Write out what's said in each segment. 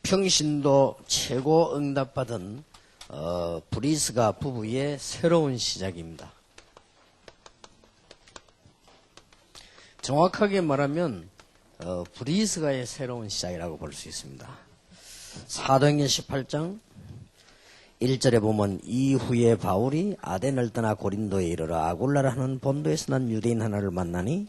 평신도 최고 응답받은 브리스가 부부의 새로운 시작입니다. 정확하게 말하면 브리스가의 새로운 시작이라고 볼 수 있습니다. 사도행전 18장 1절에 보면 이후에 바울이 아덴을 떠나 고린도에 이르러 아굴라라 하는 본도에서 난 유대인 하나를 만나니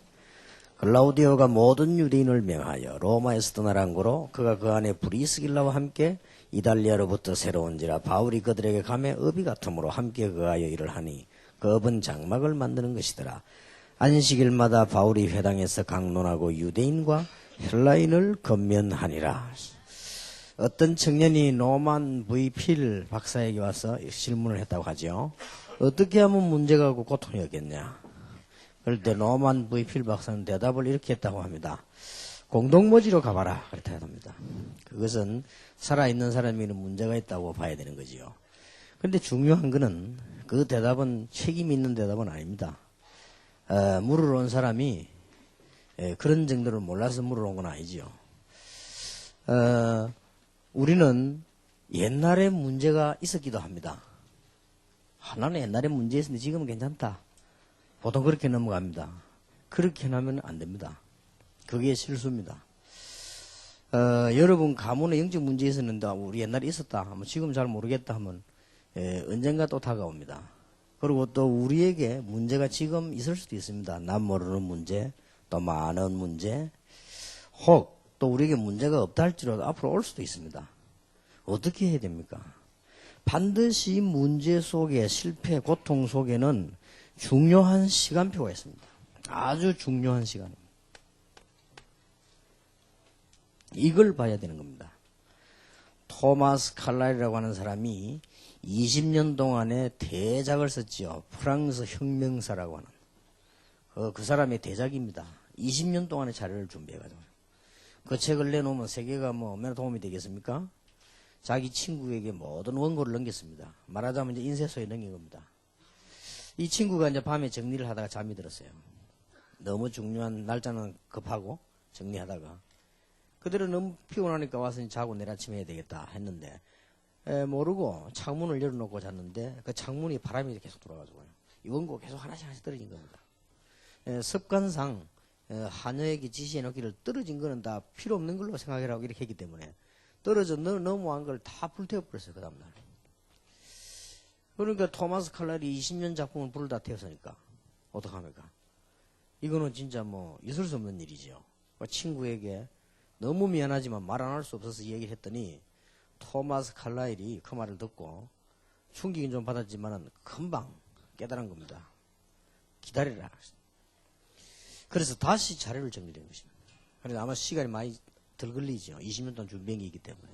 글라우디오가 모든 유대인을 명하여 로마에서 떠나란 거로 그가 그 안에 브리스길라와 함께 이달리아로부터 새로운지라 바울이 그들에게 감에 업이 같으므로 함께 그하여 일을 하니 그 업은 장막을 만드는 것이더라. 안식일마다 바울이 회당에서 강론하고 유대인과 헬라인을 건면하니라. 어떤 청년이 노만 V. 필 박사에게 와서 질문을 했다고 하죠. 어떻게 하면 문제가 없고 고통이 없겠냐. 그럴 때 노만 V. 필 박사는 대답을 이렇게 했다고 합니다. 공동모지로 가봐라. 그렇다 합니다. 그것은 살아있는 사람에게는 문제가 있다고 봐야 되는 거지요. 그런데 중요한 거는 그 대답은 책임 있는 대답은 아닙니다. 물으러 온 사람이 그런 정도를 몰라서 물으러 온 건 아니지요. 우리는 옛날에 문제가 있었기도 합니다. 나는 옛날에 문제 있었는데 지금은 괜찮다. 보통 그렇게 넘어갑니다. 그렇게 하면 안 됩니다. 그게 실수입니다. 여러분 가문에 영적 문제 있었는데 우리 옛날에 있었다 하면 지금 잘 모르겠다 하면 언젠가 또 다가옵니다. 그리고 또 우리에게 문제가 지금 있을 수도 있습니다. 남 모르는 문제, 또 많은 문제, 혹 또 우리에게 문제가 없다 할지라도 앞으로 올 수도 있습니다. 어떻게 해야 됩니까? 반드시 문제 속에 실패, 고통 속에는 중요한 시간표가 있습니다. 아주 중요한 시간입니다. 이걸 봐야 되는 겁니다. 토마스 칼라일이라고 하는 사람이 20년 동안에 대작을 썼지요. 프랑스 혁명사라고 하는. 그 사람의 대작입니다. 20년 동안의 자료를 준비해가지고. 그 책을 내놓으면 세계가 얼마나 도움이 되겠습니까? 자기 친구에게 모든 원고를 넘겼습니다. 말하자면 이제 인쇄소에 넘긴 겁니다. 이 친구가 이제 밤에 정리를 하다가 잠이 들었어요. 너무 중요한 날짜는 급하고 정리하다가. 그대로 너무 피곤하니까 와서 자고 내일 아침에 해야 되겠다 했는데, 모르고 창문을 열어놓고 잤는데 그 창문이 바람이 계속 돌아가지고요. 이 원고 계속 하나씩 떨어진 겁니다. 습관상 하녀에게 지시해놓기를 떨어진 거는 다 필요 없는 걸로 생각하라고 이렇게 했기 때문에 떨어져 넘어간 걸 다 불태워버렸어요. 그 다음날. 그러니까 토마스 칼날이 20년 작품을 불을 다 태웠으니까 어떡합니까? 이거는 진짜 있을 수 없는 일이죠. 친구에게 너무 미안하지만 말 안 할 수 없어서 얘기를 했더니 토마스 칼라일이 그 말을 듣고 충격은 좀 받았지만은 금방 깨달은 겁니다. 기다리라. 그래서 다시 자료를 정리된 것입니다. 그래서 아마 시간이 많이 덜 걸리죠. 20년 동안 준비한 게 있기 때문에.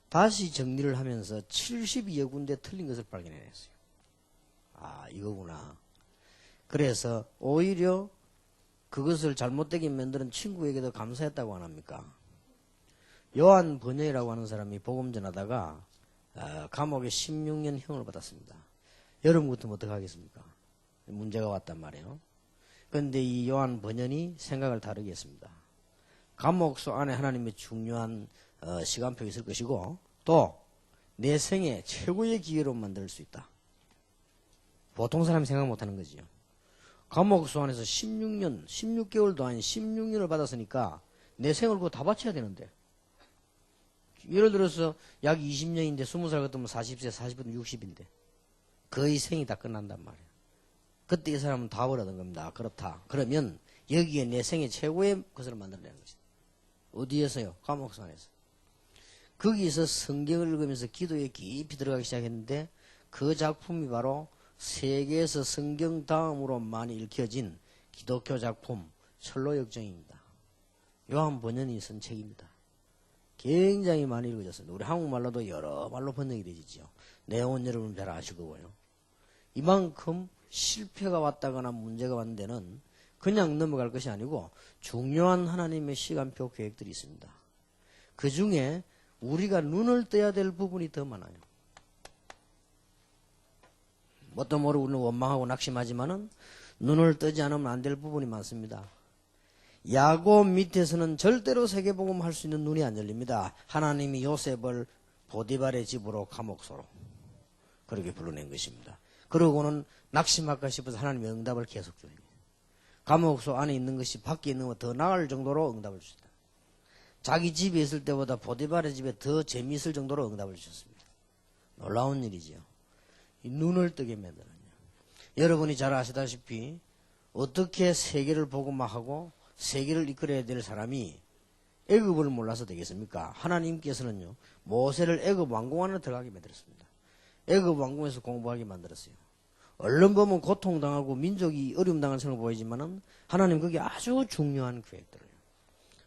다시 정리를 하면서 72여 군데 틀린 것을 발견해냈어요. 아, 이거구나. 그래서 오히려 그것을 잘못되게 만드는 친구에게도 감사했다고 안 합니까? 요한 번연이라고 하는 사람이 복음 전하다가 감옥에 16년 형을 받았습니다. 여러분 같으면 어떡하겠습니까? 문제가 왔단 말이에요. 그런데 이 요한 번연이 생각을 다르게 했습니다. 감옥소 안에 하나님의 중요한 시간표가 있을 것이고 또 내 생애 최고의 기회로 만들 수 있다. 보통 사람이 생각 못하는 거지요. 감옥소 안에서 16년, 16개월도 아닌 16년을 받았으니까 내 생을 그거 다 바쳐야 되는데. 예를 들어서 약 20년인데 20살 같으면 40세, 40부터 60인데 거의 생이 다 끝난단 말이에요. 그때 이 사람은 답을 얻은 겁니다. 그렇다. 그러면 여기에 내 생애 최고의 것을 만들어내는 것이다. 어디에서요? 감옥소 안에서. 거기서 성경을 읽으면서 기도에 깊이 들어가기 시작했는데 그 작품이 바로 세계에서 성경 다음으로 많이 읽혀진 기독교 작품 철로역정입니다. 요한 번연이 쓴 책입니다. 굉장히 많이 읽어졌습니다. 우리 한국말로도 여러 말로 번역이 되지요. 내용은 여러분 잘 아실 거고요. 이만큼 실패가 왔다거나 문제가 왔는 데는 그냥 넘어갈 것이 아니고 중요한 하나님의 시간표 계획들이 있습니다. 그 중에 우리가 눈을 떠야 될 부분이 더 많아요. 뭣도 모르고 우리는 원망하고 낙심하지만은 눈을 뜨지 않으면 안 될 부분이 많습니다. 야곱 밑에서는 절대로 세계복음 할 수 있는 눈이 안 열립니다. 하나님이 요셉을 보디발의 집으로 감옥소로 그렇게 불러낸 것입니다. 그러고는 낙심할까 싶어서 하나님의 응답을 계속 주는 거예요. 감옥소 안에 있는 것이 밖에 있는 것 더 나을 정도로 응답을 주셨다. 자기 집에 있을 때보다 보디발의 집에 더 재미있을 정도로 응답을 주셨습니다. 놀라운 일이지요. 이 눈을 뜨게 만드는 여러분이 잘 아시다시피 어떻게 세계를 복음화하고 세계를 이끌어야 될 사람이 애굽을 몰라서 되겠습니까? 하나님께서는요 모세를 애굽 왕궁 안에 들어가게 만들었습니다. 애굽 왕궁에서 공부하게 만들었어요. 얼른 보면 고통당하고 민족이 어려움 당하는 생각 보이지만은 하나님 그게 아주 중요한 계획들이에요.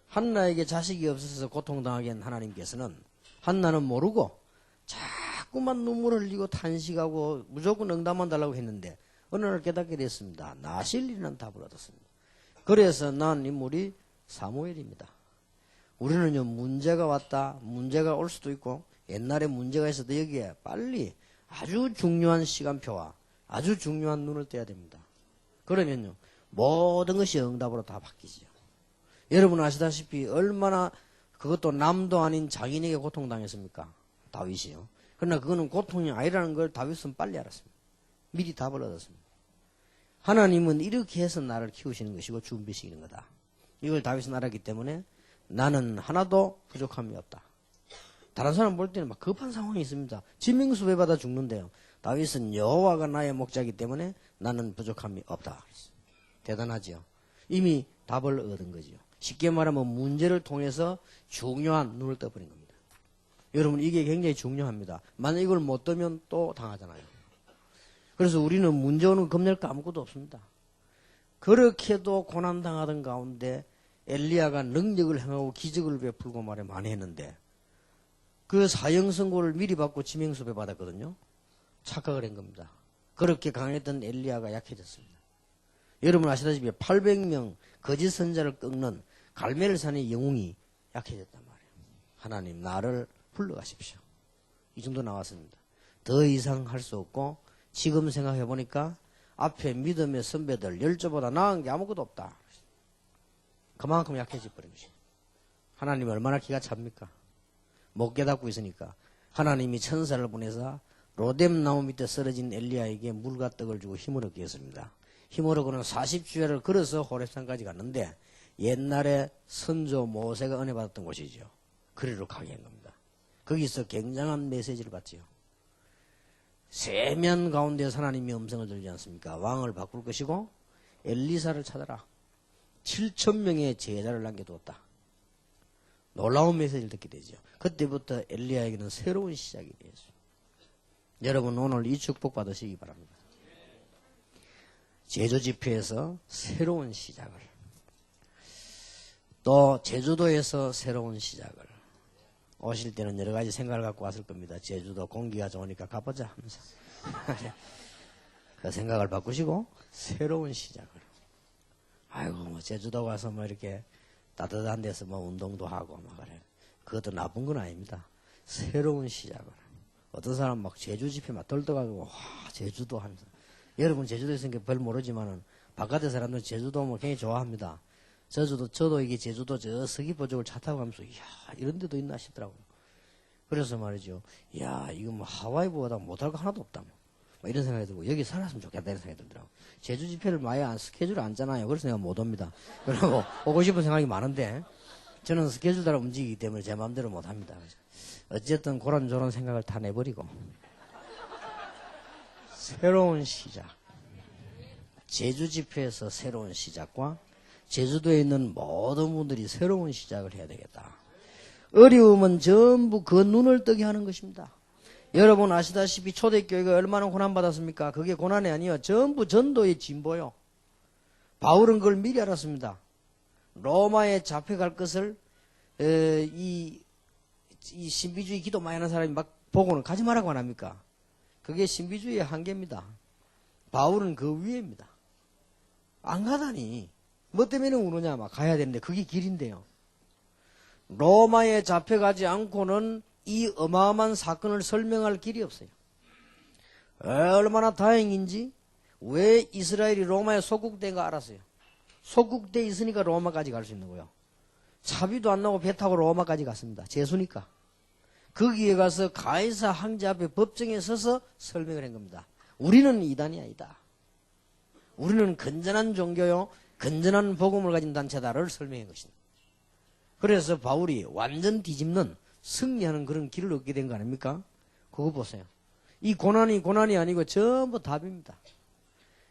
한나에게 자식이 없어서 고통당하게 한 하나님께서는 한나는 모르고 자꾸만 눈물 흘리고 탄식하고 무조건 응답만 달라고 했는데 어느 날 깨닫게 됐습니다. 나실이라는 답을 얻었습니다. 그래서 난 인물이 사무엘입니다. 우리는요 문제가 왔다 문제가 올 수도 있고 옛날에 문제가 있어도 여기에 빨리 아주 중요한 시간표와 아주 중요한 눈을 떼야 됩니다. 그러면요 모든 것이 응답으로 다 바뀌지요. 여러분 아시다시피 얼마나 그것도 남도 아닌 장인에게 고통당했습니까? 다윗이요. 그러나 그거는 고통이 아니라는 걸 다윗은 빨리 알았습니다. 미리 답을 얻었습니다. 하나님은 이렇게 해서 나를 키우시는 것이고 준비시키는 거다. 이걸 다윗은 알았기 때문에 나는 하나도 부족함이 없다. 다른 사람 볼 때는 막 급한 상황이 있습니다. 지명수배 받아 죽는데요. 다윗은 여호와가 나의 목자이기 때문에 나는 부족함이 없다. 대단하지요. 이미 답을 얻은 거지요. 쉽게 말하면 문제를 통해서 중요한 눈을 떠버린 겁니다. 여러분 이게 굉장히 중요합니다. 만약 이걸 못 뜨면 또 당하잖아요. 그래서 우리는 문제 오는 거 겁낼 거 아무것도 없습니다. 그렇게도 고난당하던 가운데 엘리야가 능력을 행하고 기적을 베풀고 말에 많이 했는데 그 사형 선고를 미리 받고 지명수배 받았거든요. 착각을 한 겁니다. 그렇게 강했던 엘리야가 약해졌습니다. 여러분 아시다시피 800명 거짓 선자를 꺾는 갈멜산의 영웅이 약해졌단 말이에요. 하나님 나를 불러가십시오. 이 정도 나왔습니다. 더 이상 할 수 없고 지금 생각해 보니까 앞에 믿음의 선배들 열조보다 나은 게 아무것도 없다. 그만큼 약해져 버린 것입니다. 하나님 얼마나 기가 찹니까? 못 깨닫고 있으니까 하나님이 천사를 보내서 로뎀 나무 밑에 쓰러진 엘리야에게 물과 떡을 주고 힘을 얻게 했습니다. 힘을 얻고는 40주야를 걸어서 호렙산까지 갔는데 옛날에 선조 모세가 은혜 받았던 곳이죠. 그리로 가게 한 겁니다. 거기서 굉장한 메시지를 받지요. 세면 가운데 하나님이 음성을 들지 않습니까? 왕을 바꿀 것이고 엘리사를 찾아라. 7,000명의 제자를 남겨두었다. 놀라운 메시지를 듣게 되죠. 그때부터 엘리야에게는 새로운 시작이 되었어요. 여러분 오늘 이 축복 받으시기 바랍니다. 제주 집회에서 새로운 시작을, 또 제주도에서 새로운 시작을, 오실 때는 여러 가지 생각을 갖고 왔을 겁니다. 제주도 공기가 좋으니까 가보자 하면서 그 생각을 바꾸시고 새로운 시작을. 아이고 뭐 제주도 가서 뭐 이렇게 따뜻한 데서 뭐 운동도 하고 막 그래. 그것도 나쁜 건 아닙니다. 새로운 시작을. 어떤 사람 막 제주 집회 막 떨떠가지고 와 제주도 하면서. 여러분 제주도에 있으니까 별 모르지만은 바깥에 사람들은 제주도 뭐 굉장히 좋아합니다. 저도 이게 제주도 저 서귀포 쪽을 차 타고 가면서 이야 이런 데도 있나 싶더라고요. 그래서 말이죠. 이야 이거 뭐 하와이보다 못할 거 하나도 없다. 뭐 이런 생각이 들고 여기 살았으면 좋겠다 이런 생각이 들더라고요. 제주 집회를 많이 스케줄을 안 짜나요. 그래서 내가 못 옵니다. 그리고 오고 싶은 생각이 많은데 저는 스케줄 따라 움직이기 때문에 제 마음대로 못 합니다. 어쨌든 그런저런 생각을 다 내버리고 새로운 시작. 제주 집회에서 새로운 시작과 제주도에 있는 모든 분들이 새로운 시작을 해야 되겠다. 어려움은 전부 그 눈을 뜨게 하는 것입니다. 여러분 아시다시피 초대교회가 얼마나 고난받았습니까? 그게 고난이 아니요. 전부 전도의 진보요. 바울은 그걸 미리 알았습니다. 로마에 잡혀갈 것을 이 신비주의 기도 많이 하는 사람이 막 보고는 가지 말라고 안 합니까? 그게 신비주의의 한계입니다. 바울은 그 위에입니다. 안 가다니. 뭐 때문에 우느냐, 막 가야 되는데 그게 길인데요. 로마에 잡혀가지 않고는 이 어마어마한 사건을 설명할 길이 없어요. 얼마나 다행인지 왜 이스라엘이 로마에 소국된 거 알았어요. 속국돼 있으니까 로마까지 갈 수 있는 거예요. 차비도 안 나고 배 타고 로마까지 갔습니다. 재수니까. 거기에 가서 가이사 황제 앞에 법정에 서서 설명을 한 겁니다. 우리는 이단이 아니다. 우리는 건전한 종교요, 건전한 복음을 가진 단체다를 설명한 것입니다. 그래서 바울이 완전 뒤집는 승리하는 그런 길을 얻게 된 거 아닙니까? 그거 보세요. 이 고난이 아니고 전부 답입니다.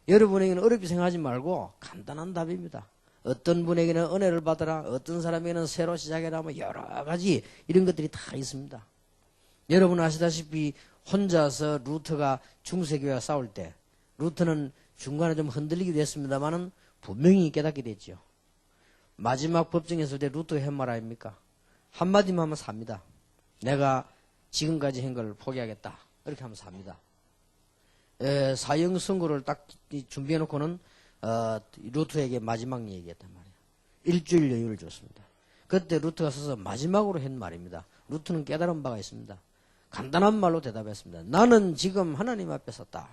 여러분에게는 어렵게 생각하지 말고 간단한 답입니다. 어떤 분에게는 은혜를 받으라, 어떤 사람에게는 새로 시작해라, 뭐 여러 가지 이런 것들이 다 있습니다. 여러분 아시다시피 혼자서 루터가 중세교회와 싸울 때 루터는 중간에 좀 흔들리기도 했습니다만은 분명히 깨닫게 됐죠. 마지막 법정에 있을 때 루터가 한 말 아닙니까? 한마디만 하면 삽니다. 내가 지금까지 한 걸 포기하겠다. 이렇게 하면 삽니다. 사형 선고를 딱 준비해 놓고는 루터에게 마지막 얘기했단 말이에요. 일주일 여유를 줬습니다. 그때 루터가 서서 마지막으로 한 말입니다. 루터는 깨달은 바가 있습니다. 간단한 말로 대답했습니다. 나는 지금 하나님 앞에 섰다.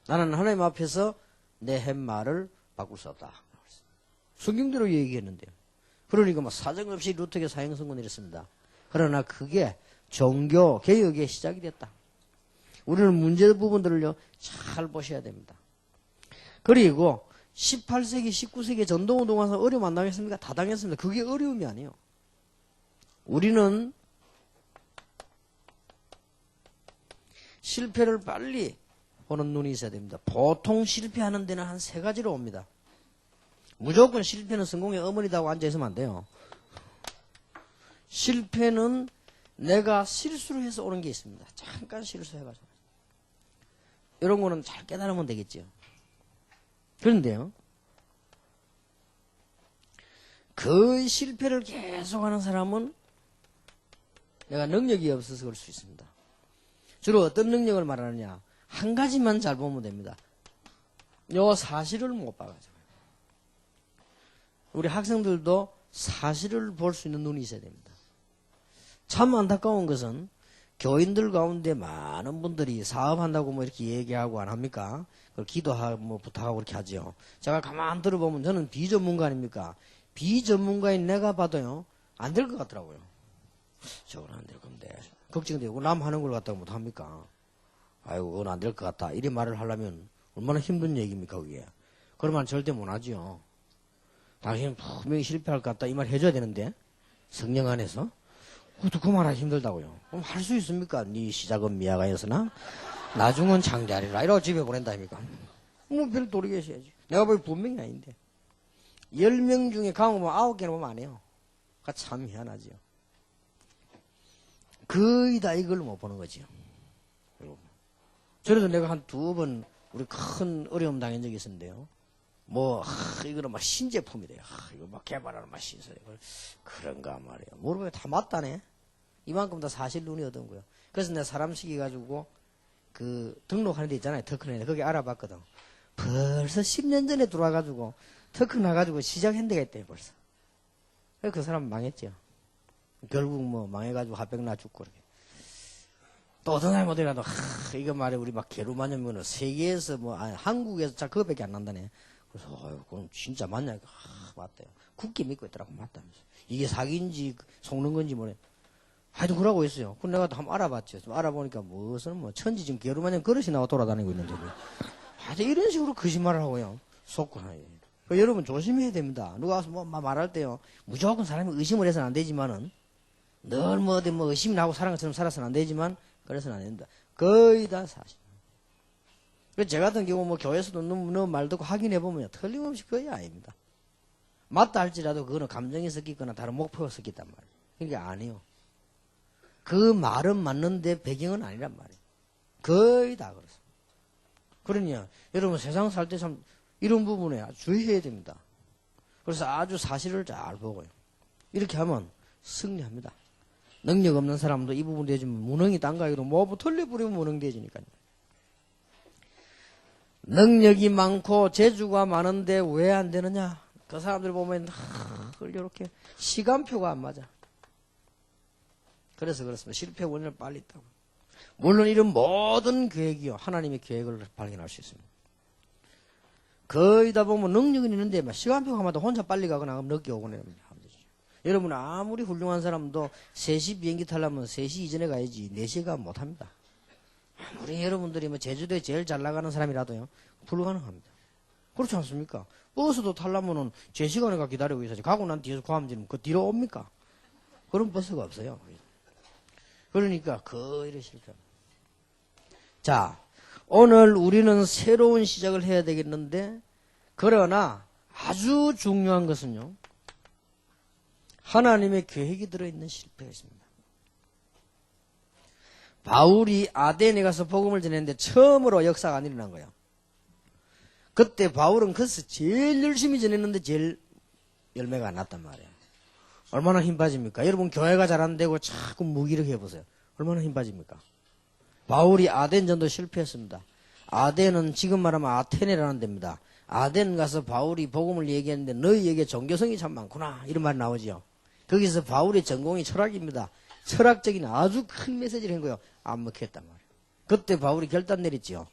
나는 하나님 앞에서 내 한 말을 바꿀 수 없다. 성경대로 얘기했는데요. 그러니까 뭐 사정없이 루터에게 사형 선고를 했습니다. 그러나 그게 종교 개혁의 시작이 됐다. 우리는 문제 부분들을요 잘 보셔야 됩니다. 그리고 18세기, 19세기 전동운동 와서 어려움 안 당했습니까? 다 당했습니다. 그게 어려움이 아니에요. 우리는 실패를 빨리 보는 눈이 있어야 됩니다. 보통 실패하는 데는 한 3가지로 옵니다. 무조건 실패는 성공의 어머니다고 앉아있으면 안 돼요. 실패는 내가 실수를 해서 오는 게 있습니다. 잠깐 실수해가지고. 이런 거는 잘 깨달으면 되겠죠. 그런데요, 그 실패를 계속하는 사람은 내가 능력이 없어서 그럴 수 있습니다. 주로 어떤 능력을 말하느냐? 한 가지만 잘 보면 됩니다. 요 사실을 못 봐가지고. 우리 학생들도 사실을 볼 수 있는 눈이 있어야 됩니다. 참 안타까운 것은 교인들 가운데 많은 분들이 사업한다고 뭐 이렇게 얘기하고 안 합니까? 그걸 기도하고 뭐 부탁하고 그렇게 하죠. 제가 가만 들어보면 저는 비전문가 아닙니까? 비전문가인 내가 봐도요, 안 될 것 같더라고요. 저건 안 될 건데. 걱정되고, 남 하는 걸 갖다가 못 합니까? 아이고, 그건 안 될 것 같다. 이런 말을 하려면 얼마나 힘든 얘기입니까, 그게. 그러면 절대 못 하죠. 당신은 분명히 실패할 것 같다. 이 말 해줘야 되는데, 성령 안에서. 그것도 그 말하기 힘들다고요. 그럼 할 수 있습니까? 네 시작은 미아가였으나 나중은 장자리라. 이러고 집에 보낸다 아닙니까? 뭐 별 도리 계셔야지. 내가 보기 분명히 아닌데. 10명 중에 강호 보면 9개는 보면 안 해요. 그러니까 참 희한하죠. 거의 다 이걸 못 보는 거죠. 저래도 내가 한 2번 우리 큰 어려움 당한 적이 있었는데요. 이거는 막 신제품이래요. 이거 막 개발하는 막 신소리. 그런가 말이에요. 모르고 다 맞다네. 이만큼 다 사실 눈이 얻은 거예요. 그래서 내가 사람 시켜가지고 그 등록하는 데 있잖아요. 터크는 거기 알아봤거든. 벌써 10년 전에 들어와가지고 터크 나가지고 시작한 데가 있대요. 벌써. 그래서 그 사람 망했죠. 결국 뭐 망해가지고 합병 나 죽고 그렇게. 또 어떤 사람이 어디라도 이거 말이야 우리 막 게루마냐면은 세계에서 한국에서 잘 그거밖에 안 난다네. 그래서 그럼 진짜 맞냐? 맞대요. 굳게 믿고 있더라고. 맞다면서. 이게 사기인지 속는 건지 모르겠. 하여튼 그러고 있어요. 그럼 내가 또 한번 알아봤죠. 좀 알아보니까 무슨 천지 지금 게루마냥 그릇이 나와 돌아다니고 있는데. 하여튼 이런 식으로 거짓말을 하고요. 속고 하요. 여러분 조심해야 됩니다. 누가 와서 말할 때요. 무조건 사람이 의심을 해서는 안 되지만은 늘 어디 의심이 나고 사는 것처럼 살아서는 안 되지만 그래서는 안 된다. 거의 다 사실. 제 같은 경우 교회에서도 너무 말 듣고 확인해보면 틀림없이 거의 아닙니다. 맞다 할지라도 그거는 감정이 섞이거나 다른 목표가 섞였단 말이에요. 그러니까 아니에요. 그 말은 맞는데 배경은 아니란 말이에요. 거의 다 그렇습니다. 그러니 여러분 세상 살 때 참 이런 부분에 주의해야 됩니다. 그래서 아주 사실을 잘 보고요. 이렇게 하면 승리합니다. 능력 없는 사람도 이 부분 되지만 무능이 딴가기로 털려버리면 무능되지니까요. 능력이 많고 재주가 많은데 왜 안 되느냐? 그 사람들 보면 이렇게 시간표가 안 맞아. 그래서 그렇습니다. 실패 원인을 빨리 있다고. 물론 이런 모든 계획이요 하나님의 계획을 발견할 수 있습니다. 거의 다 보면 능력은 있는데 막 시간표 가마다 혼자 빨리 가거나 하면 늦게 오거나 하면 되죠. 여러분 아무리 훌륭한 사람도 3시 비행기 타려면 3시 이전에 가야지 4시에 가면 못합니다. 아무리 여러분들이 뭐 제주도에 제일 잘 나가는 사람이라도요 불가능합니다. 그렇지 않습니까? 버스도 타려면은 제 시간에 가 기다리고 있어야지. 가고 난 뒤에서 구하면 그 뒤로 옵니까? 그런 버스가 없어요. 그러니까 거의 실패합니다. 자, 오늘 우리는 새로운 시작을 해야 되겠는데, 그러나 아주 중요한 것은요, 하나님의 계획이 들어있는 실패가 있습니다. 바울이 아덴에 가서 복음을 전했는데 처음으로 역사가 안 일어난 거예요. 그때 바울은 그래서 제일 열심히 전했는데 제일 열매가 안 났단 말이에요. 얼마나 힘 빠집니까? 여러분 교회가 잘 안 되고 자꾸 무기력해 보세요. 얼마나 힘 빠집니까? 바울이 아덴 전도 실패했습니다. 아덴은 지금 말하면 아테네라는 데입니다. 아덴 가서 바울이 복음을 얘기했는데 너희에게 종교성이 참 많구나 이런 말이 나오죠. 거기서 바울의 전공이 철학입니다. 철학적인 아주 큰 메시지를 한 거예요. 안 먹혔단 말이에요. 그때 바울이 결단 내렸지요.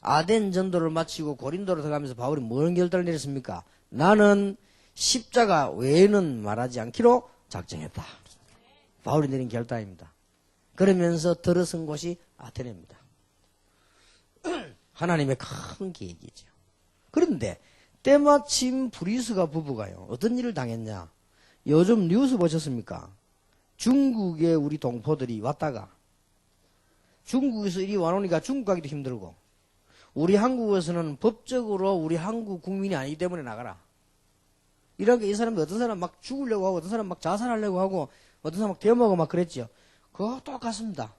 아덴 전도를 마치고 고린도로 들어가면서 바울이 뭔 결단을 내렸습니까? 나는 십자가 외에는 말하지 않기로 작정했다. 바울이 내린 결단입니다. 그러면서 들어선 곳이 아테네입니다. 하나님의 큰 계획이죠. 그런데 때마침 브리스가 부부가요. 어떤 일을 당했냐. 요즘 뉴스 보셨습니까? 중국에 우리 동포들이 왔다가 중국에서 이리 와놓으니까 중국 가기도 힘들고 우리 한국에서는 법적으로 우리 한국 국민이 아니기 때문에 나가라. 이렇게 이 사람들 어떤 사람 막 죽으려고 하고 어떤 사람 막 자살하려고 하고 어떤 사람 막 대모하고 막 그랬죠. 그거 똑같습니다.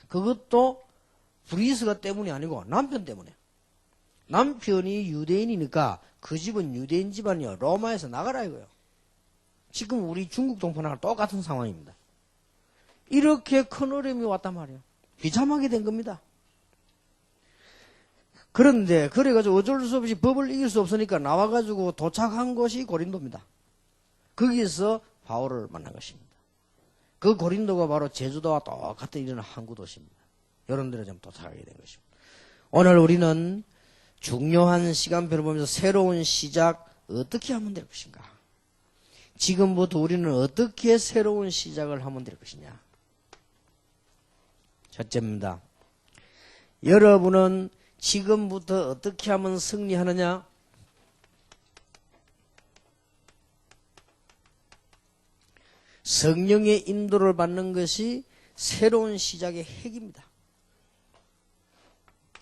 그것도 브리스가 때문이 아니고 남편 때문에. 남편이 유대인이니까 그 집은 유대인 집안이요. 로마에서 나가라 이거요. 지금 우리 중국 동포랑 똑같은 상황입니다. 이렇게 큰 어려움이 왔단 말이에요. 비참하게 된 겁니다. 그런데 그래가지고 어쩔 수 없이 법을 이길 수 없으니까 나와가지고 도착한 곳이 고린도입니다. 거기서 바울을 만난 것입니다. 그 고린도가 바로 제주도와 똑같은 이런 항구 도시입니다. 여러분들이 좀 도착하게 된 것입니다. 오늘 우리는 중요한 시간표를 보면서 새로운 시작 어떻게 하면 될 것인가? 지금부터 우리는 어떻게 새로운 시작을 하면 될 것이냐? 첫째입니다. 여러분은 지금부터 어떻게 하면 승리하느냐? 성령의 인도를 받는 것이 새로운 시작의 핵입니다.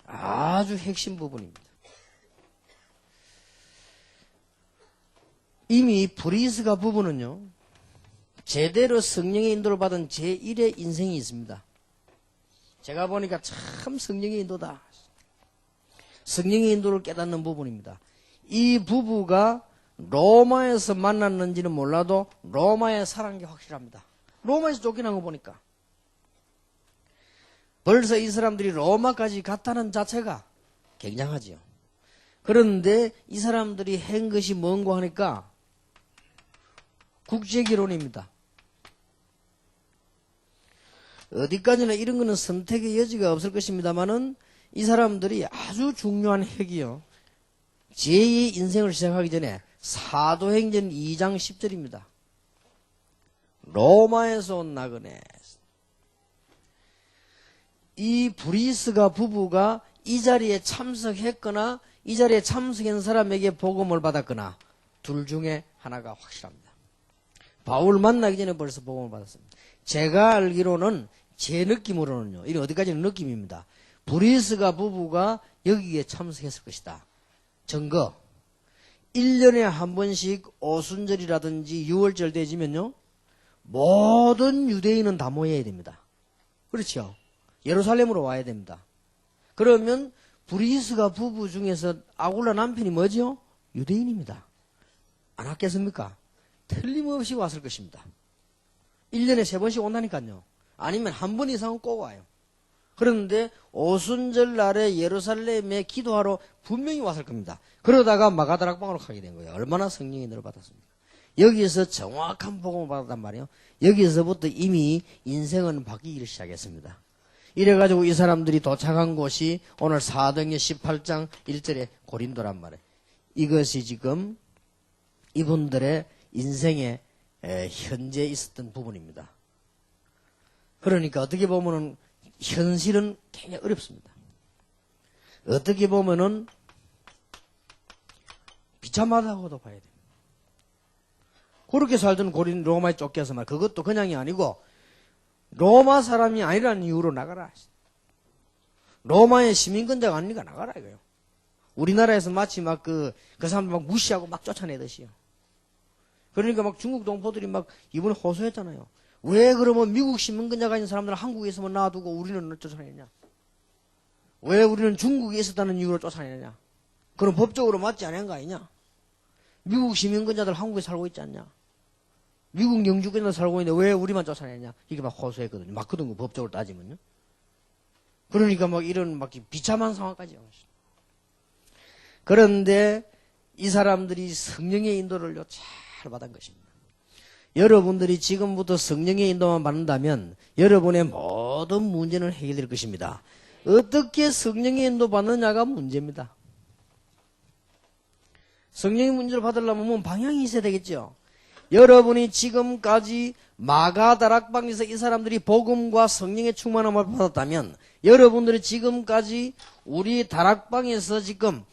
아주 핵심 부분입니다. 이미 브리스가 부부는요, 제대로 성령의 인도를 받은 제1의 인생이 있습니다. 제가 보니까 참 성령의 인도다. 성령의 인도를 깨닫는 부분입니다. 이 부부가 로마에서 만났는지는 몰라도 로마에 살아난 게 확실합니다. 로마에서 쫓겨난 거 보니까. 벌써 이 사람들이 로마까지 갔다는 자체가 굉장하지요. 그런데 이 사람들이 한 것이 뭔고 하니까 국제결혼입니다. 어디까지나 이런 거는 선택의 여지가 없을 것입니다만은 이 사람들이 아주 중요한 핵이요. 제2의 인생을 시작하기 전에 사도행전 2장 10절입니다. 로마에서 온 나그네. 이 브리스가 부부가 이 자리에 참석했거나 이 자리에 참석한 사람에게 복음을 받았거나 둘 중에 하나가 확실합니다. 바울 만나기 전에 벌써 복음을 받았습니다. 제가 알기로는 제 느낌으로는요. 이게 어디까지는 느낌입니다. 브리스가 부부가 여기에 참석했을 것이다. 증거. 1년에 한 번씩 오순절이라든지 6월절 되지면요. 모든 유대인은 다 모여야 됩니다. 그렇죠? 예루살렘으로 와야 됩니다. 그러면 브리스가 부부 중에서 아굴라 남편이 뭐죠? 유대인입니다. 안 왔겠습니까? 틀림없이 왔을 것입니다. 1년에 3번씩 온다니까요. 아니면 한 번 이상은 꼭 와요. 그런데 오순절 날에 예루살렘에 기도하러 분명히 왔을 겁니다. 그러다가 마가다락방으로 가게 된 거예요. 얼마나 성령의 은혜를 받았습니까? 여기에서 정확한 복음을 받았단 말이에요. 여기서부터 이미 인생은 바뀌기 시작했습니다. 이래가지고 이 사람들이 도착한 곳이 오늘 사도행전 18장 1절에 고린도란 말이에요. 이것이 지금 이분들의 인생에 현재 있었던 부분입니다. 그러니까 어떻게 보면은 현실은 굉장히 어렵습니다. 어떻게 보면은 비참하다고도 봐야 됩니다. 그렇게 살던 고린 로마에 쫓겨서 말 그것도 그냥이 아니고 로마 사람이 아니라는 이유로 나가라. 로마의 시민권자가 아니니까 나가라 이거요. 우리나라에서 마치 막 그 사람들 막 무시하고 막 쫓아내듯이요. 그러니까 막 중국 동포들이 막 이번에 호소했잖아요. 왜 그러면 미국 시민권자가 있는 사람들은 한국에서만 놔두고 우리는 쫓아내냐? 왜 우리는 중국에 있었다는 이유로 쫓아내냐? 그럼 법적으로 맞지 않은 거 아니냐? 미국 시민권자들 한국에 살고 있지 않냐? 미국 영주권자 살고 있는데 왜 우리만 쫓아내냐? 이게 막 호소했거든요. 맞거든요. 법적으로 따지면요. 그러니까 막 이런 막 비참한 상황까지 왔어요. 그런데 이 사람들이 성령의 인도를 잘 받은 것입니다. 여러분들이 지금부터 성령의 인도만 받는다면 여러분의 모든 문제는 해결될 것입니다. 어떻게 성령의 인도 받느냐가 문제입니다. 성령의 문제를 받으려면 방향이 있어야 되겠죠. 여러분이 지금까지 마가다락방에서 이 사람들이 복음과 성령의 충만함을 받았다면 여러분들이 지금까지 우리 다락방에서 지금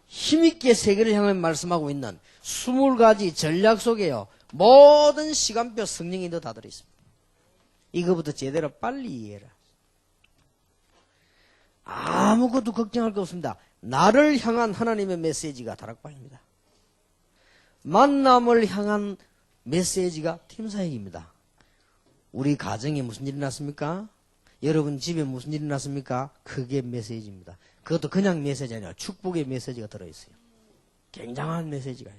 힘있게 세계를 향해 말씀하고 있는 20가지 전략 속에요. 모든 시간표 성령이 다 들어있습니다. 이거부터 제대로 빨리 이해해라. 아무것도 걱정할 거 없습니다. 나를 향한 하나님의 메시지가 다락방입니다. 만남을 향한 메시지가 팀사역입니다. 우리 가정에 무슨 일이 났습니까? 여러분 집에 무슨 일이 났습니까? 그게 메시지입니다. 그것도 그냥 메시지 아니라 축복의 메시지가 들어있어요. 굉장한 메시지가요.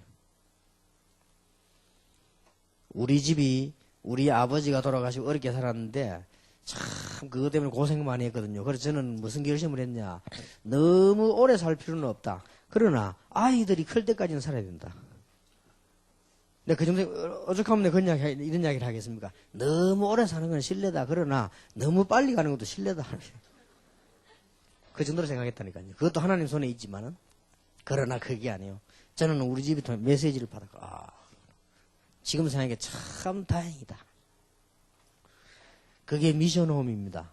우리 집이 우리 아버지가 돌아가시고 어렵게 살았는데 참 그것 때문에 고생 많이 했거든요. 그래서 저는 무슨 결심을 했냐. 너무 오래 살 필요는 없다. 그러나 아이들이 클 때까지는 살아야 된다. 근데 그 정도 오죽하면 이런 이야기를 하겠습니까? 너무 오래 사는 건 실례다. 그러나 너무 빨리 가는 것도 실례다. 그 정도로 생각했다니까요. 그것도 하나님 손에 있지만은 그러나 그게 아니에요. 저는 우리 집이 메시지를 받았고 지금 생각해 참 다행이다. 그게 미션홈입니다.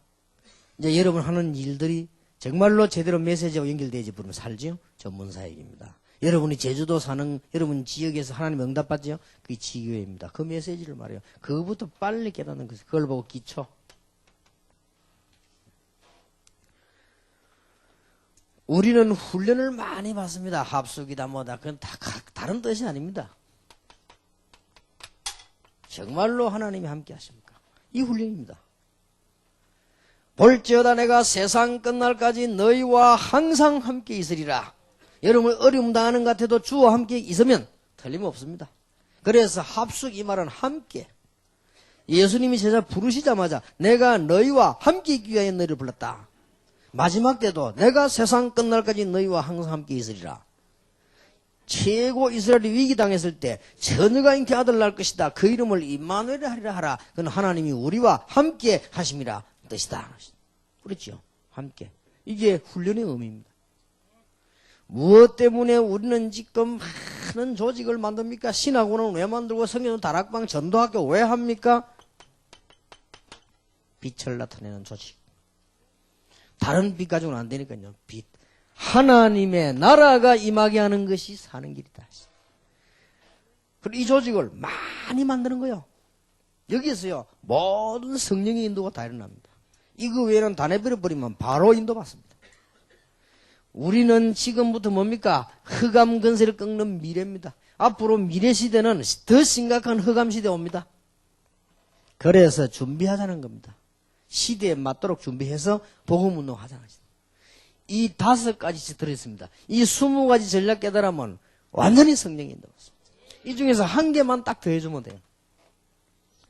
이제 여러분 하는 일들이 정말로 제대로 메시지와 연결되지 부르면 살지요? 전문사역입니다. 여러분이 제주도 사는 여러분 지역에서 하나님 응답받지요? 그게 지교회입니다. 그 메시지를 말해요. 그거부터 빨리 깨닫는 것이에요. 그걸 보고 기초. 우리는 훈련을 많이 받습니다. 합숙이다 뭐다. 그건 다 다른 뜻이 아닙니다. 정말로 하나님이 함께 하십니까? 이 훈련입니다. 볼지어다 내가 세상 끝날까지 너희와 항상 함께 있으리라. 여러분 어려움 당하는 것 같아도 주와 함께 있으면 틀림없습니다. 그래서 합숙 이 말은 함께. 예수님이 제자 부르시자마자 내가 너희와 함께 있기 위하여 너희를 불렀다. 마지막 때도 내가 세상 끝날까지 너희와 항상 함께 있으리라. 최고 이스라엘이 위기당했을 때 처녀가 잉태 아들 낳을 것이다. 그 이름을 임마누엘 하리라 하라. 그건 하나님이 우리와 함께 하심이라 뜻이다. 그렇죠. 함께. 이게 훈련의 의미입니다. 무엇 때문에 우리는 지금 많은 조직을 만듭니까? 신학원은 왜 만들고 성경 다락방 전도학교 왜 합니까? 빛을 나타내는 조직. 다른 빛 가지고는 안 되니까요. 빛. 하나님의 나라가 임하게 하는 것이 사는 길이다. 그리고 이 조직을 많이 만드는 거예요. 여기에서요. 모든 성령의 인도가 다 일어납니다. 이거 외에는 다 내버려버리면 바로 인도받습니다. 우리는 지금부터 뭡니까? 흑암 근세를 꺾는 미래입니다. 앞으로 미래 시대는 더 심각한 흑암 시대 옵니다. 그래서 준비하자는 겁니다. 시대에 맞도록 준비해서 복음운동 하자는 것입니다. 이 5가지 들어있습니다. 이 20가지 전략 깨달으면 완전히 성령이 인도받습니다. 이 중에서 한 개만 딱 더해주면 돼요.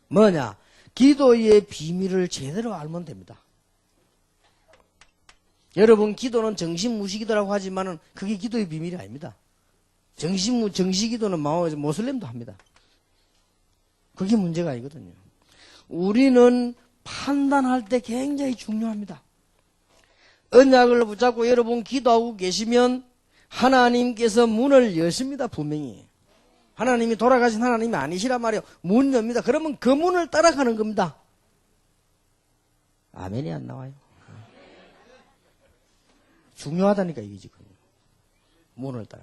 뭐냐? 기도의 비밀을 제대로 알면 됩니다. 여러분 기도는 정신무시기도라고 하지만은 그게 기도의 비밀이 아닙니다. 정시기도는 모슬렘도 합니다. 그게 문제가 아니거든요. 우리는 판단할 때 굉장히 중요합니다. 언약을 붙잡고 여러분 기도하고 계시면 하나님께서 문을 여십니다. 분명히. 하나님이 돌아가신 하나님이 아니시란 말이에요. 문 엽니다. 그러면 그 문을 따라가는 겁니다. 아멘이 안 나와요. 중요하다니까 이게 지금. 문을 따라.